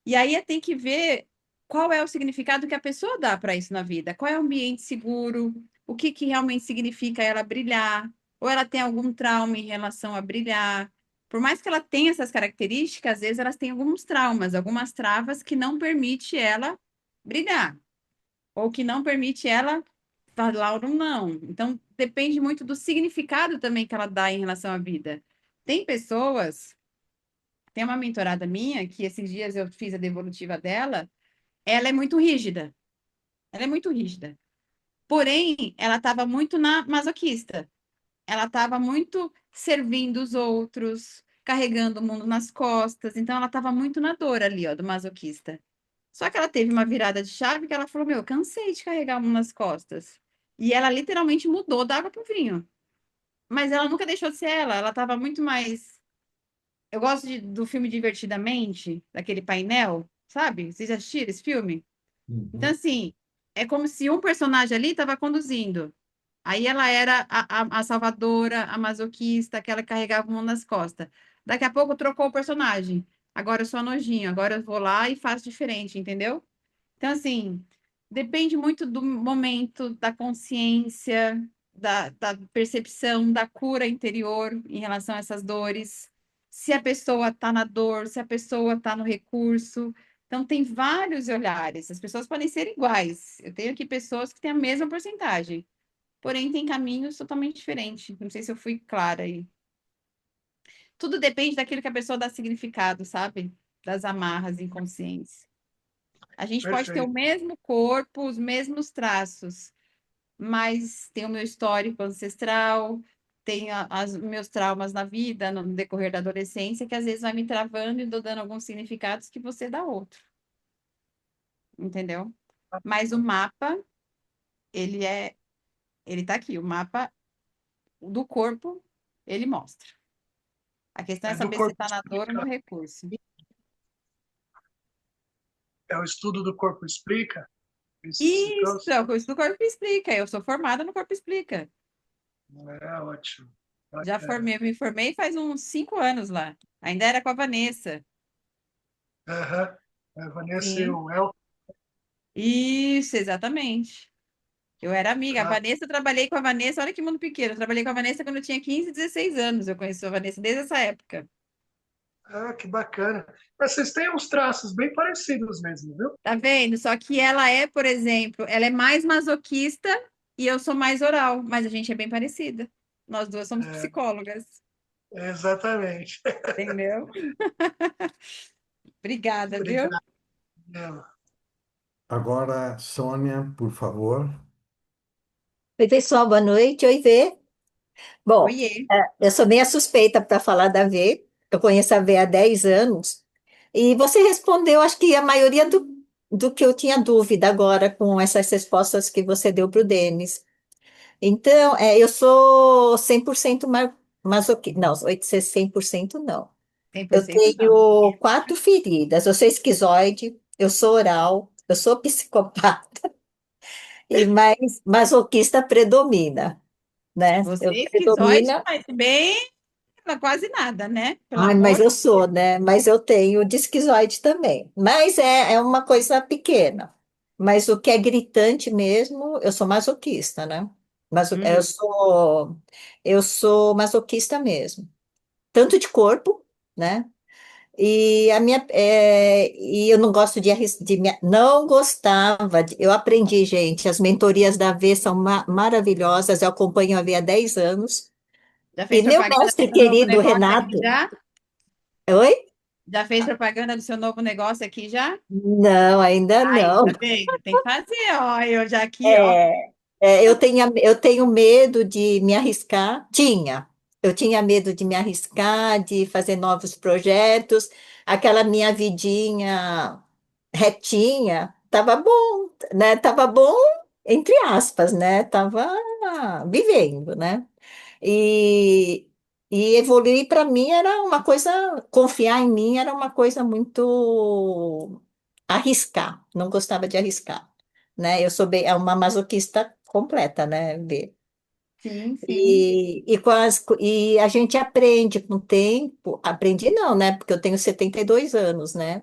E aí tem que ver qual é o significado que a pessoa dá para isso na vida. Qual é o ambiente seguro? O que, que realmente significa ela brilhar? Ou ela tem algum trauma em relação a brilhar? Por mais que ela tenha essas características, às vezes elas têm alguns traumas, algumas travas que não permite ela brilhar, ou que não permite ela falar ou não. Então, depende muito do significado também que ela dá em relação à vida. Tem pessoas, tem uma mentorada minha, que esses dias eu fiz a devolutiva dela, ela é muito rígida. Ela é muito rígida. Porém, ela estava muito na masoquista. Ela estava muito servindo os outros, carregando o mundo nas costas. Então, ela estava muito na dor ali, ó, do masoquista. Só que ela teve uma virada de chave que ela falou: Meu, cansei de carregar o mundo nas costas. E ela literalmente mudou da água pro vinho. Mas ela nunca deixou de ser ela. Ela estava muito mais. Eu gosto do filme Divertidamente, daquele painel, sabe? Vocês já assistiram esse filme? Então, Uhum. assim, é como se um personagem ali estava conduzindo. Aí ela era a salvadora, a masoquista, aquela que carregava o mundo nas costas. Daqui a pouco trocou o personagem. Agora eu sou a nojinho, agora eu vou lá e faço diferente, entendeu? Então, assim, depende muito do momento, da consciência, da percepção, da cura interior em relação a essas dores. Se a pessoa está na dor, se a pessoa está no recurso. Então, tem vários olhares. As pessoas podem ser iguais. Eu tenho aqui pessoas que têm a mesma porcentagem, porém, tem caminhos totalmente diferentes. Não sei se eu fui clara aí. Tudo depende daquilo que a pessoa dá significado, sabe? Das amarras inconscientes. A gente pode ter o Perfeito. mesmo corpo, os mesmos traços, mas tem o meu histórico ancestral, tem os meus traumas na vida, no decorrer da adolescência, que às vezes vai me travando e dando alguns significados que você dá outro, entendeu? Mas o mapa, ele é, ele tá aqui, o mapa do corpo, ele mostra. A questão é É do saber se corpo está na dor ou no explica, recurso. é o estudo do corpo explica, isso que você Isso, trouxe? é o curso do Corpo Explica. Eu sou formada no Corpo Explica. É ótimo, Já bacana. formei, me formei faz uns 5 anos lá. Ainda era com a Vanessa. Aham. É, Vanessa e Sim. o El, Isso, exatamente. Eu era amiga. A tá? Vanessa, eu trabalhei com a Vanessa, olha que mundo pequeno. Eu trabalhei com a Vanessa quando eu tinha 15, 16 anos. Eu conheci a Vanessa desde essa época. Ah, que bacana. Mas vocês têm uns traços bem parecidos mesmo, viu? Tá vendo? Só que ela é, por exemplo, ela é mais masoquista e eu sou mais oral, mas a gente é bem parecida. Nós duas somos É, psicólogas, exatamente. entendeu? Obrigada, viu? Obrigado. Ela. Agora, Sônia, por favor. Oi, pessoal, boa noite. Oi, Vê. Bom, Oiê. eu sou meio suspeita para falar da V. Eu conheço a V há 10 anos. E você respondeu, acho que a maioria do que eu tinha dúvida agora com essas respostas que você deu para o Denis. Então, eu sou 100% masoquista. Não, 100% não. Eu 100% não. tenho 4 feridas. Eu sou esquizoide, eu sou oral, eu sou psicopata e mais masoquista predomina, né? Você Eu é esquizoide, predomina. mas bem, não, quase nada, né? Pelo Ai, mas amor eu de sou, Deus. né? Mas eu tenho de esquizoide também. Mas é uma coisa pequena. Mas o que é gritante mesmo, eu sou masoquista, né? Mas Hum, eu sou masoquista mesmo. Tanto de corpo, né? E eu não gosto não gostava, eu aprendi, gente, as mentorias da V são maravilhosas, eu acompanho a V há 10 anos. já E fez meu propaganda do mestre seu novo querido, negócio aqui Renato, já? oi? Já fez propaganda do seu novo negócio aqui já? Não, ainda Aí, não. tá vendo? Tem que fazer, ó. Eu já aqui, ó. É, eu tenho medo de me arriscar. Eu tinha medo de me arriscar, de fazer novos projetos. Aquela minha vidinha retinha, tava bom, né? Tava bom, entre aspas, né? Tava vivendo, né? E, e evoluir para mim era uma coisa, confiar em mim era uma coisa muito arriscar, não gostava de arriscar, né? Eu sou bem, é uma masoquista completa, né, Bê? Sim, sim. E a gente aprende com o tempo, aprendi não, né? Porque eu tenho 72 anos, né?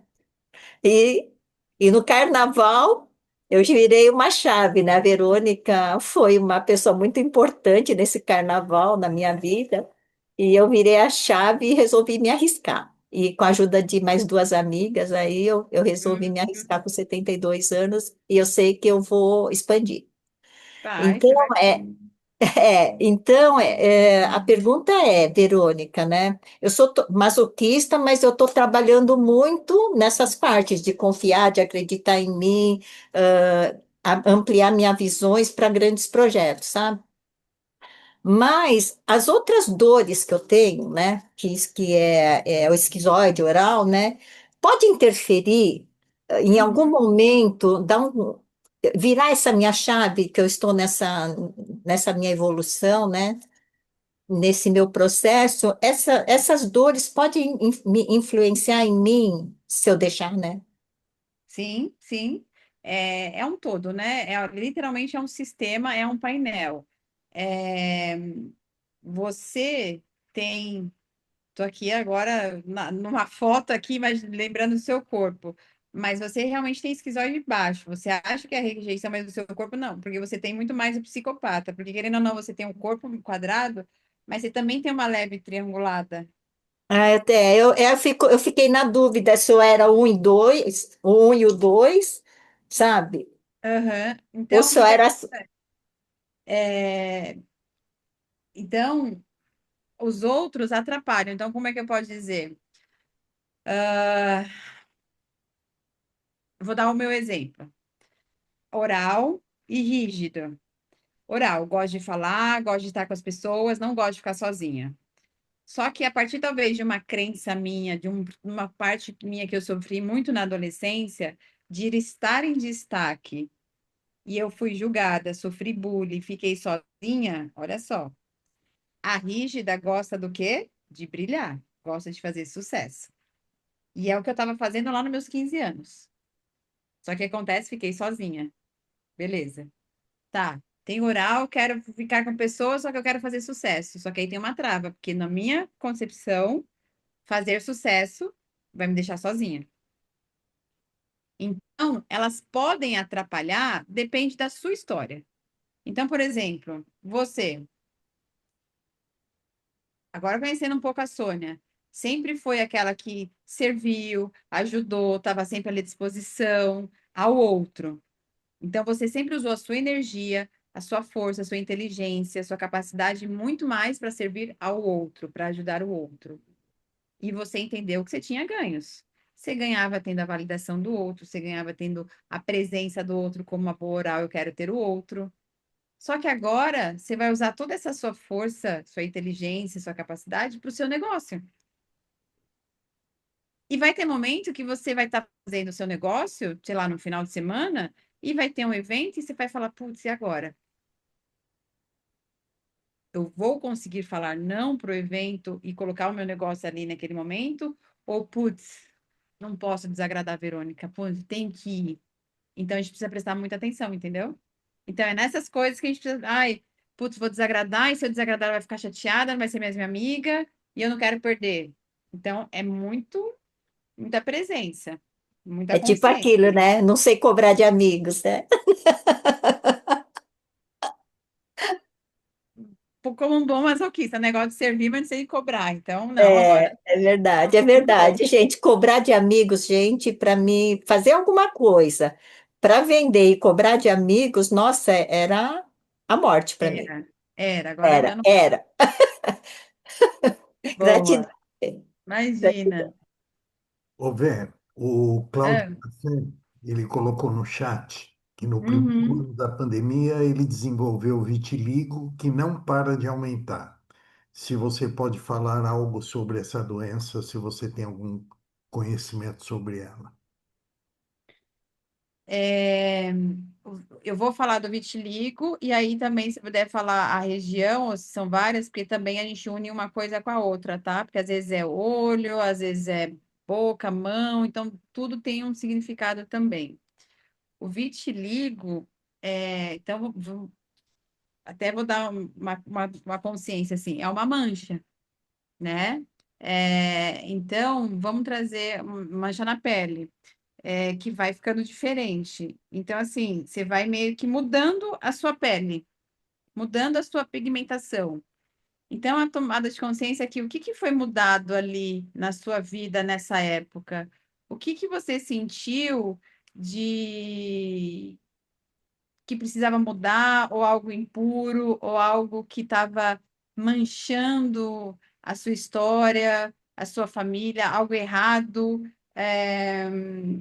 E, e no carnaval eu girei uma chave, né? A Verônica foi uma pessoa muito importante nesse carnaval na minha vida, e eu virei a chave e resolvi me arriscar. E com a ajuda de mais 2 amigas, aí eu resolvi me arriscar com 72 anos e eu sei que eu vou expandir. Vai, Então, você vai é, sim. a pergunta é, Verônica, né? Eu sou masoquista, mas eu estou trabalhando muito nessas partes de confiar, de acreditar em mim, ampliar minhas visões para grandes projetos, sabe? Mas as outras dores que eu tenho, né? Que é o esquizoide oral, né? Pode interferir em algum Uhum. momento, virar essa minha chave que eu estou nessa minha evolução, né? Nesse meu processo, essas dores podem me influenciar em mim se eu deixar, né? Sim, sim. É um todo, né? Literalmente é um sistema, é um painel. É, você tem. Estou aqui agora numa foto aqui, mas lembrando do seu corpo. Mas você realmente tem esquizoide baixo. Você acha que é a rejeição, mas do seu corpo não, porque você tem muito mais o psicopata. Porque querendo ou não, você tem um corpo quadrado, mas você também tem uma leve triangulada. Eu fiquei na dúvida se eu era um e dois, o um e o dois, sabe? Aham. Ou Então, o se eu que que era. acontece? Então, os outros atrapalham. Então, como é que eu posso dizer? Ah, vou dar o meu exemplo. Oral e rígido. oral. Gosto de falar, gosto de estar com as pessoas, não gosto de ficar sozinha. Só que a partir talvez de uma crença minha, uma parte minha que eu sofri muito na adolescência, de estar em destaque, e eu fui julgada, sofri bullying, fiquei sozinha, olha só. A rígida gosta do quê? De brilhar, gosta de fazer sucesso. E é o que eu estava fazendo lá nos meus 15 anos. Só que acontece, fiquei sozinha. Beleza. Tá, tem oral, quero ficar com pessoas, só que eu quero fazer sucesso. Só que aí tem uma trava, porque na minha concepção, fazer sucesso vai me deixar sozinha. Então, elas podem atrapalhar, depende da sua história. Então, por exemplo, você, agora conhecendo um pouco a Sônia, sempre foi aquela que serviu, ajudou, estava sempre à disposição ao outro. Então, você sempre usou a sua energia, a sua força, a sua inteligência, a sua capacidade muito mais para servir ao outro, para ajudar o outro. E você entendeu que você tinha ganhos. Você ganhava tendo a validação do outro, você ganhava tendo a presença do outro como uma boa oral, eu quero ter o outro. Só que agora você vai usar toda essa sua força, sua inteligência, sua capacidade para o seu negócio. E vai ter momento que você vai estar fazendo o seu negócio, sei lá, no final de semana, e vai ter um evento e você vai falar, putz, e agora? Eu vou conseguir falar não para o evento e colocar o meu negócio ali naquele momento? Ou, putz, não posso desagradar a Verônica, putz, tem que ir. Então, a gente precisa prestar muita atenção, entendeu? Então, é nessas coisas que a gente precisa. Ai, putz, vou desagradar, e se eu desagradar, ela vai ficar chateada, não vai ser mais minha amiga, e eu não quero perder. Então, é muita presença, muita É tipo consciência. aquilo, né? Não sei cobrar de amigos, né? Como um bom masoquista, negócio de servir, mas não sei cobrar. Então, não, agora. É verdade, é verdade. Gente, cobrar de amigos, gente, para mim, fazer alguma coisa para vender e cobrar de amigos, nossa, era a morte para mim. Agora Era, já não. era. Gratidão. Boa, imagina. Ô, Vé, o Cláudio Ah, Café, ele colocou no chat que no primeiro uhum. ano da pandemia ele desenvolveu o vitiligo que não para de aumentar. Se você pode falar algo sobre essa doença, se você tem algum conhecimento sobre ela. É, eu vou falar do vitiligo, e aí também, se puder falar a região, ou se são várias, porque também a gente une uma coisa com a outra, tá? Porque às vezes é olho, às vezes é boca, mão, então tudo tem um significado também. O vitiligo, então, até vou dar uma consciência, assim, é uma mancha, né? Então, vamos trazer mancha na pele, que vai ficando diferente. Então, assim, você vai meio que mudando a sua pele, mudando a sua pigmentação. Então, a tomada de consciência aqui, o que que foi mudado ali na sua vida nessa época? O que que você sentiu de que precisava mudar, ou algo impuro, ou algo que estava manchando a sua história, a sua família, algo errado, é,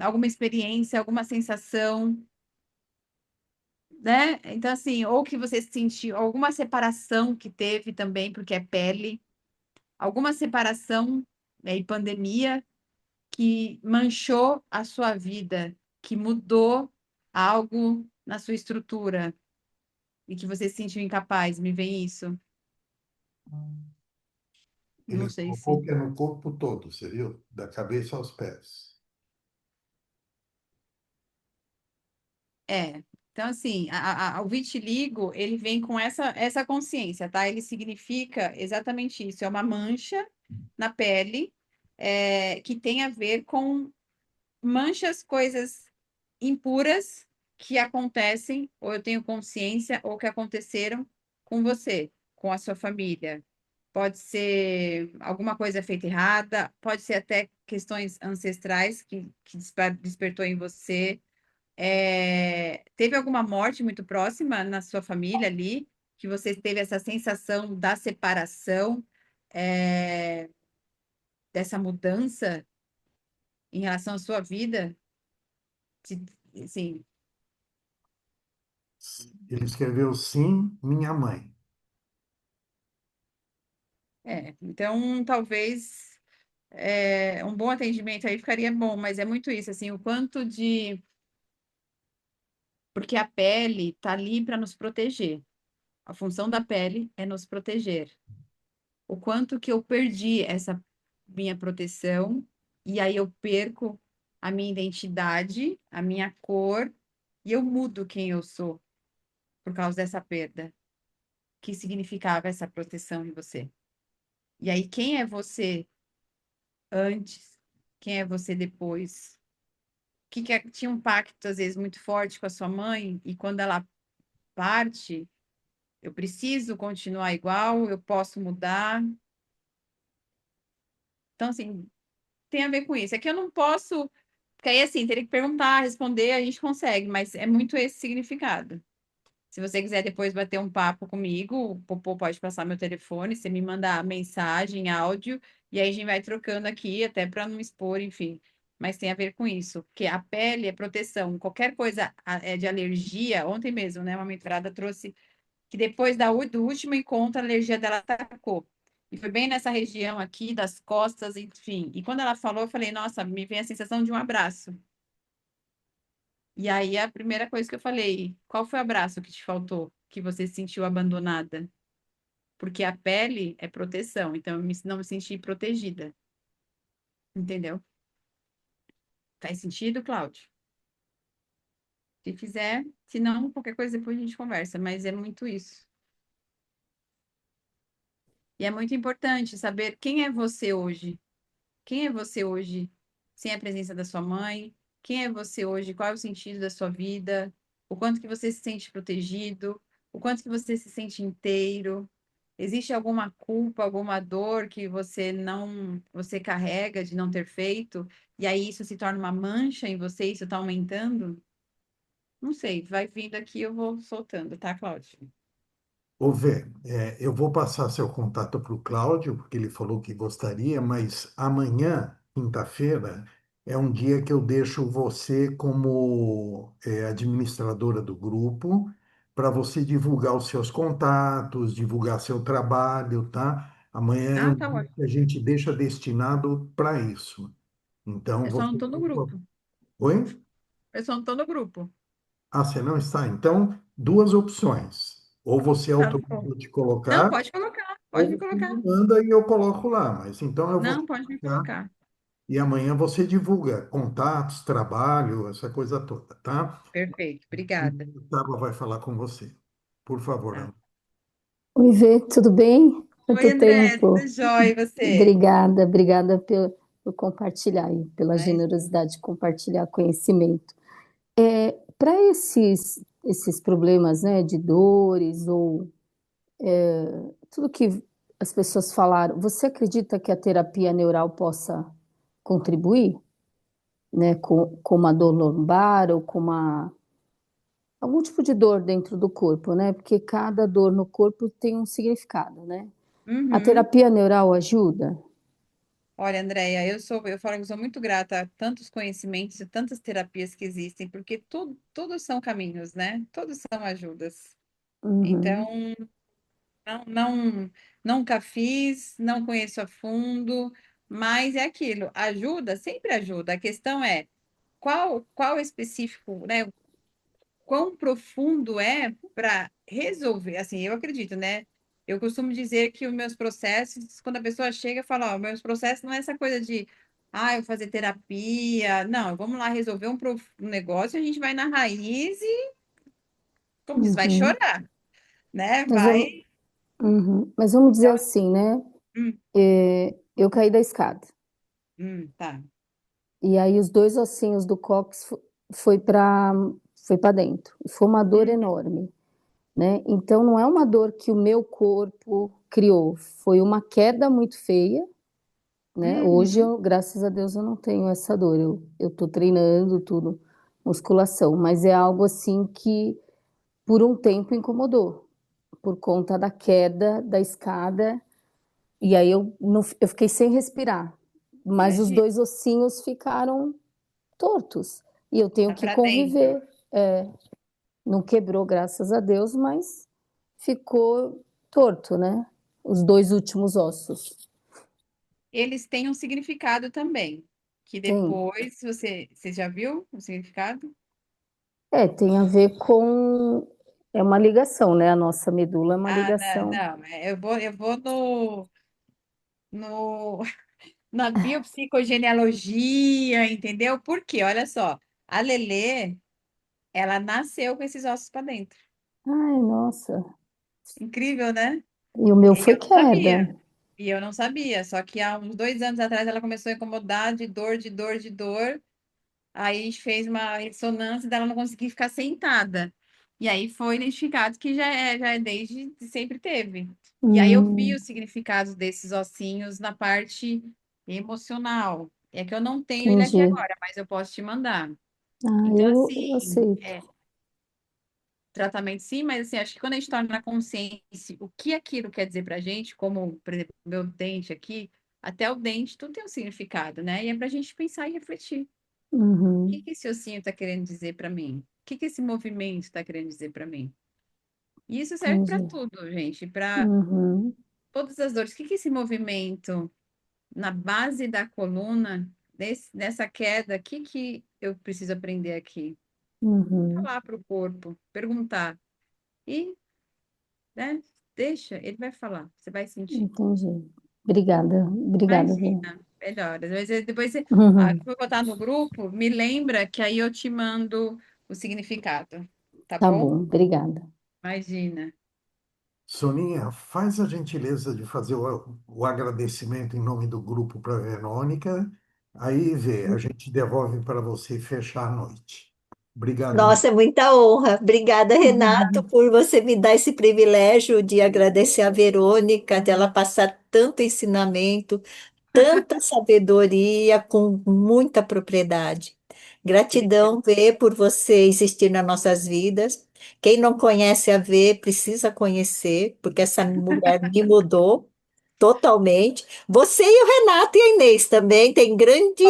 alguma experiência, alguma sensação, né? Então, assim, ou que você sentiu, alguma separação que teve também, porque é pele, alguma separação, e pandemia, que manchou a sua vida, que mudou algo na sua estrutura e que você se sentiu incapaz, me vem isso? Não Ele sei colocou se. que é no corpo todo, você viu? Da cabeça aos pés. É. Então, assim, o vitiligo, ele vem com essa consciência, tá? Ele significa exatamente isso, é uma mancha na pele, que tem a ver com manchas, coisas impuras que acontecem, ou eu tenho consciência, ou que aconteceram com você, com a sua família. Pode ser alguma coisa feita errada, pode ser até questões ancestrais que despertou em você. Teve alguma morte muito próxima na sua família ali, que você teve essa sensação da separação, é, dessa mudança em relação à sua vida? Sim, Ele escreveu sim, minha mãe. Então talvez um bom atendimento aí ficaria bom, mas é muito isso, assim, o quanto de. Porque a pele tá ali para nos proteger. A função da pele é nos proteger. O quanto que eu perdi essa minha proteção, e aí eu perco a minha identidade, a minha cor, e eu mudo quem eu sou por causa dessa perda, que significava essa proteção em você. E aí, quem é você antes? Quem é você depois? Tinha um pacto, às vezes, muito forte com a sua mãe, e quando ela parte, eu preciso continuar igual, eu posso mudar. Então, assim, tem a ver com isso. É que eu não posso. Porque aí, assim, teria que perguntar, responder, a gente consegue, mas é muito esse significado. Se você quiser depois bater um papo comigo, o Popô pode passar meu telefone, você me manda mensagem, áudio, e aí a gente vai trocando aqui, até para não expor, enfim. Mas tem a ver com isso, porque a pele é proteção. Qualquer coisa de alergia, ontem mesmo, né? Uma mentorada trouxe que depois do último encontro, a alergia dela atacou. E foi bem nessa região aqui, das costas, enfim. E quando ela falou, eu falei, nossa, me vem a sensação de um abraço. E aí a primeira coisa que eu falei, qual foi o abraço que te faltou, que você se sentiu abandonada? Porque a pele é proteção, então não me senti protegida. Entendeu? Faz sentido, Cláudio? Se fizer, se não, qualquer coisa depois a gente conversa, mas é muito isso. E é muito importante saber quem é você hoje. Quem é você hoje sem a presença da sua mãe? Quem é você hoje? Qual é o sentido da sua vida? O quanto que você se sente protegido? O quanto que você se sente inteiro? Existe alguma culpa, alguma dor que você carrega de não ter feito? E aí isso se torna uma mancha em você, isso está aumentando? Não sei, vai vindo aqui, eu vou soltando, tá, Cláudio? Ô, Vê, eu vou passar seu contato para o Cláudio, porque ele falou que gostaria, mas amanhã, quinta-feira, é um dia que eu deixo você como administradora do grupo, para você divulgar os seus contatos, divulgar seu trabalho, tá? Amanhã é um Ah, tá dia ótimo. que a gente deixa destinado para isso. Então, Eu só não você. tô no grupo. Oi? Eu só não tô no grupo. Ah, você não está? Então, duas opções. Ou você Tá bom. autoriza eu te Não, colocar, pode colocar, pode ou me você colocar. me manda e eu coloco lá. Mas então eu vou Não, pode me colocar colocar. e amanhã você divulga contatos, trabalho, essa coisa toda, tá? Perfeito, E obrigada. a Tava vai falar com você. Por favor, Tá. Ana. Oi, Vê, tudo bem? Oi, Quanto André, tudo tempo? jóia, e você? Obrigada por compartilhar e pela Mas, generosidade de compartilhar conhecimento. Para esses problemas, né, de dores ou tudo que as pessoas falaram, você acredita que a terapia neural possa contribuir, né, com uma dor lombar ou com algum tipo de dor dentro do corpo, né? Porque cada dor no corpo tem um significado, né? A uhum. terapia neural ajuda? Olha, Andréia, eu falo que eu sou muito grata a tantos conhecimentos e tantas terapias que existem, porque todos são caminhos, né? Todos são ajudas. Uhum, Então, não, não, nunca fiz, não conheço a fundo, mas é aquilo, ajuda, sempre ajuda. A questão é qual específico, né? Quão profundo é para resolver. Assim, eu acredito, né? Eu costumo dizer que os meus processos, quando a pessoa chega e fala, ó, meus processos não é essa coisa de, eu vou fazer terapia. Não, vamos lá resolver um negócio, a gente vai na raiz e, como diz, vai uhum. chorar, né? Mas vamos, Vai. uhum. Mas vamos dizer assim, né? Hum, Eu caí da escada. tá. E aí os dois ossinhos do cóccix foi para foi para dentro. E foi uma dor Hum, enorme, né? Então não é uma dor que o meu corpo criou, foi uma queda muito feia, né? Hoje, uhum, graças a Deus, eu não tenho essa dor. Eu tô treinando tudo, musculação, mas é algo assim que por um tempo incomodou, por conta da queda da escada. E aí eu fiquei sem respirar, mas os imagina, dois ossinhos ficaram tortos e eu tenho tá que para dentro. conviver. É, Não quebrou, graças a Deus, mas ficou torto, né? Os dois últimos ossos. Eles têm um significado também, que Tem. depois você já viu o significado? Tem a ver com. É uma ligação, né? A nossa medula é uma Ah, ligação. não, eu vou no, na biopsicogenealogia, entendeu? Porque, olha só, a Lelê, ela nasceu com esses ossos para dentro. Ai, nossa. Incrível, né? E o meu E foi eu não queda. sabia. E eu não sabia. Só que há uns 2 anos atrás ela começou a incomodar de dor, de dor, de dor. Aí a gente fez uma ressonância dela não conseguir ficar sentada. E aí foi identificado que já é desde sempre teve. E aí eu vi os Hum, significados desses ossinhos na parte emocional. É que eu não tenho ele aqui entendi. agora, mas eu posso te mandar. Ah, Então, eu assim, aceito. tratamento sim, mas assim, acho que quando a gente torna na consciência o que aquilo quer dizer pra gente, como, por exemplo, meu dente aqui, até o dente, tudo tem um significado, né? E é pra gente pensar e refletir. O que Uhum, que esse ossinho está querendo dizer para mim? O que que esse movimento está querendo dizer para mim? E isso serve para entendi. tudo, gente, para Uhum, todas as dores. O que que esse movimento na base da coluna, nessa queda, o que que eu preciso aprender aqui? uhum, Falar para o corpo, perguntar. E, né, deixa, ele vai falar, você vai sentir. entendi. Obrigada, obrigada, viu? Imagina, melhoras. Mas depois, Uhum, vou botar no grupo, me lembra que aí eu te mando o significado, tá tá bom? bom, obrigada. Imagina. Soninha, faz a gentileza de fazer o agradecimento em nome do grupo para a Verônica. Aí vê, a gente devolve para você fechar a noite. Obrigado mesmo. Nossa, é muita honra. Obrigada, Renato, por você me dar esse privilégio de agradecer a Verônica, de ela passar tanto ensinamento, tanta sabedoria com muita propriedade. Obrigada. Gratidão, Vê, por você existir nas nossas vidas. Quem não conhece a Vê, precisa conhecer, porque essa mulher me mudou totalmente. Você e o Renato e a Inês também têm grande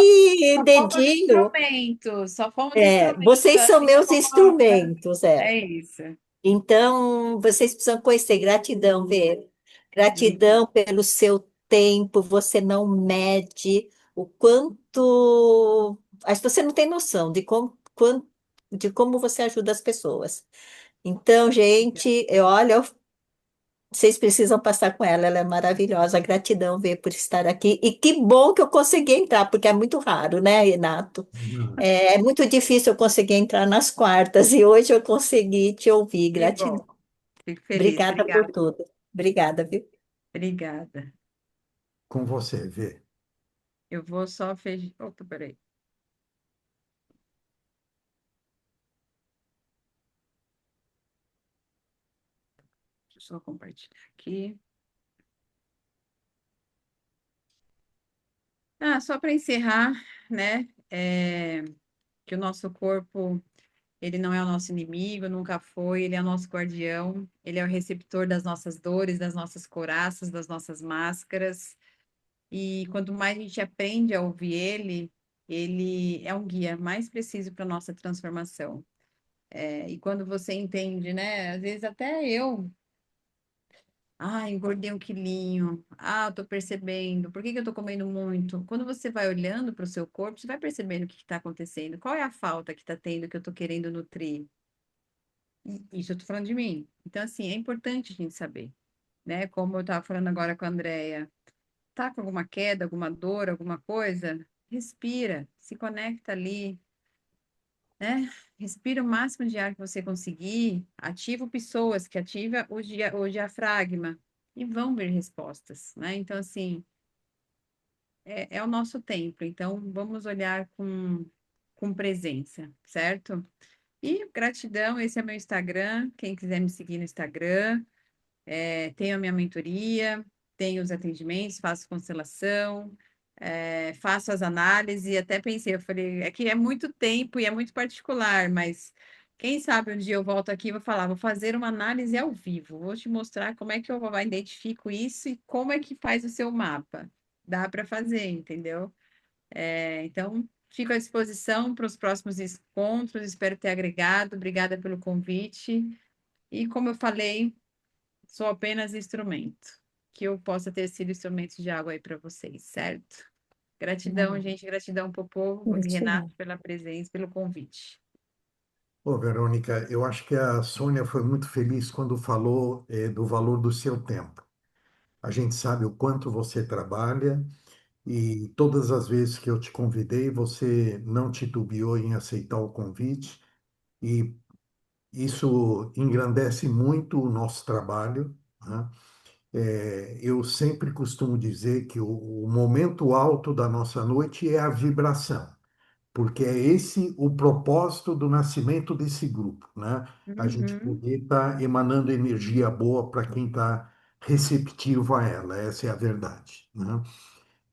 Só fomos dedinho. instrumentos, só fomos instrumentos, Vocês são assim meus como a obra. instrumentos, É isso. então, vocês precisam conhecer. Gratidão, Vê. Obrigada. Gratidão pelo seu tempo. Você não mede o quanto. Acho que você não tem noção de como você ajuda as pessoas. Então, gente, olha, vocês precisam passar com ela. Ela é maravilhosa. Gratidão, Vê, por estar aqui. E que bom que eu consegui entrar, porque é muito raro, né, Renato? Uhum. É muito difícil eu conseguir entrar nas quartas e hoje eu consegui te ouvir. Que Gratidão. bom. Fico feliz. Obrigada por Obrigada. tudo. Obrigada, viu? Obrigada. Com você, vê. Eu vou só fechar. Opa, peraí. Deixa eu só compartilhar aqui. Só para encerrar, né? Que o nosso corpo, ele não é o nosso inimigo, nunca foi, ele é o nosso guardião, ele é o receptor das nossas dores, das nossas couraças, das nossas máscaras. E quanto mais a gente aprende a ouvir ele, ele é um guia mais preciso para a nossa transformação. E quando você entende, né? Às vezes até eu, engordei 1 quilinho, eu tô percebendo, por que que eu tô comendo muito? Quando você vai olhando para o seu corpo, você vai percebendo o que está acontecendo, qual é a falta que está tendo que eu tô querendo nutrir. Isso eu tô falando de mim. Então, assim, é importante a gente saber, né? Como eu estava falando agora com a Andrea, tá com alguma queda, alguma dor, alguma coisa? Respira, se conecta ali, né? Respira o máximo de ar que você conseguir, ativa o pessoas, que ativa o diafragma, e vão vir respostas, né? Então, assim, é o nosso tempo, então vamos olhar com presença, certo? E gratidão, esse é meu Instagram, quem quiser me seguir no Instagram, tenho a minha mentoria, tenho os atendimentos, faço constelação, faço as análises, e até pensei, eu falei, é que é muito tempo e é muito particular, mas quem sabe um dia eu volto aqui e vou falar, vou fazer uma análise ao vivo, vou te mostrar como é que eu identifico isso e como é que faz o seu mapa. Dá para fazer, entendeu? Então, fico à disposição para os próximos encontros, espero ter agregado. Obrigada pelo convite. E como eu falei, sou apenas instrumento, que eu possa ter sido instrumento de água aí para vocês, certo? Gratidão, gente, gratidão, Popô e Gratidão. Renato, pela presença, pelo convite. Ô, Verônica, eu acho que a Sônia foi muito feliz quando falou, do valor do seu tempo. A gente sabe o quanto você trabalha e todas as vezes que eu te convidei, você não titubeou em aceitar o convite e isso engrandece muito o nosso trabalho, né? Eu sempre costumo dizer que o momento alto da nossa noite é a vibração, porque é esse o propósito do nascimento desse grupo, né? A gente Uhum. poder estar emanando energia boa para quem está receptivo a ela, essa é a verdade, né?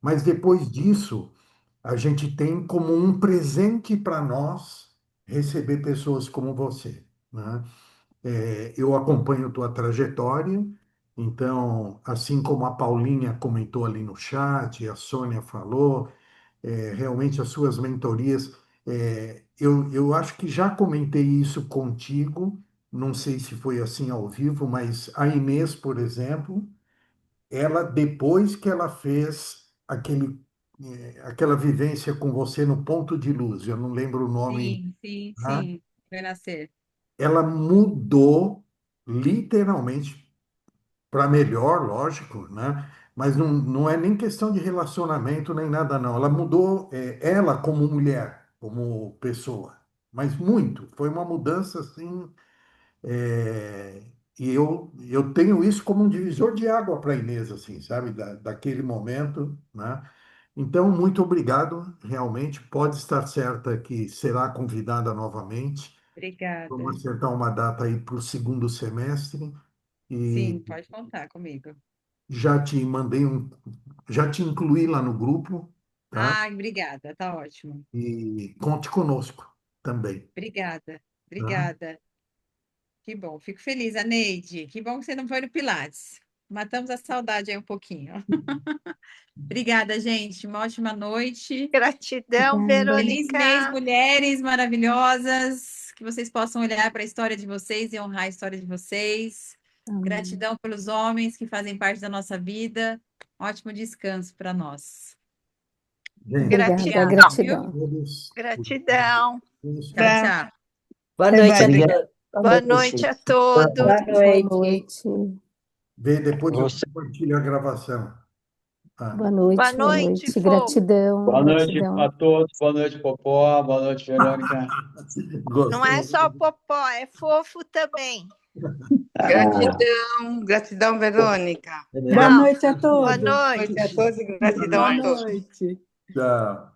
Mas depois disso, a gente tem como um presente para nós receber pessoas como você, né? Eu acompanho tua trajetória, então, assim como a Paulinha comentou ali no chat, a Sônia falou, realmente as suas mentorias, eu acho que já comentei isso contigo, não sei se foi assim ao vivo, mas a Inês, por exemplo, ela, depois que ela fez aquela vivência com você no Ponto de Luz, eu não lembro o nome, Sim, sim, né? sim. Vai nascer. Ela mudou literalmente para melhor, lógico, né? Mas não é nem questão de relacionamento nem nada, não. Ela mudou, ela como mulher, como pessoa, mas muito. Foi uma mudança assim, e eu tenho isso como um divisor de água para a Inês, assim, sabe? Daquele momento, né? Então, muito obrigado, realmente. Pode estar certa que será convidada novamente. Vamos Obrigada. acertar uma data aí para o segundo semestre. E Sim, pode contar comigo. já te mandei já te incluí lá no grupo, tá? Ai, obrigada, tá ótimo. E conte conosco também, Obrigada, tá? obrigada. Que bom, fico feliz, a Neide. Que bom que você não foi no Pilates. Matamos a saudade aí um pouquinho. Obrigada, gente. Uma ótima noite. Gratidão, Obrigada. Feliz mês, Verônica. mulheres maravilhosas. Que vocês possam olhar para a história de vocês e honrar a história de vocês. Amém. Gratidão pelos homens que fazem parte da nossa vida. Ótimo descanso para nós. Gente, Obrigada, Obrigada, Gratidão. viu? gratidão. todos Gratidão. Tchau, tchau. Boa Bye, noite a bye. Obrigado. todos. Boa noite a todos. Boa Boa noite. noite. vê, depois eu Você, compartilho a gravação. Boa Ah, Boa noite, boa noite, noite. Fô. Gratidão, Boa noite a gratidão. todos, boa noite, Popó, boa noite, Verônica. Não é gostei. só popó, é fofo também. Gratidão, gratidão, Verônica. Boa Tchau. noite a Boa todos. Boa noite a noite. todos e gratidão Boa a todos. noite. Tchau.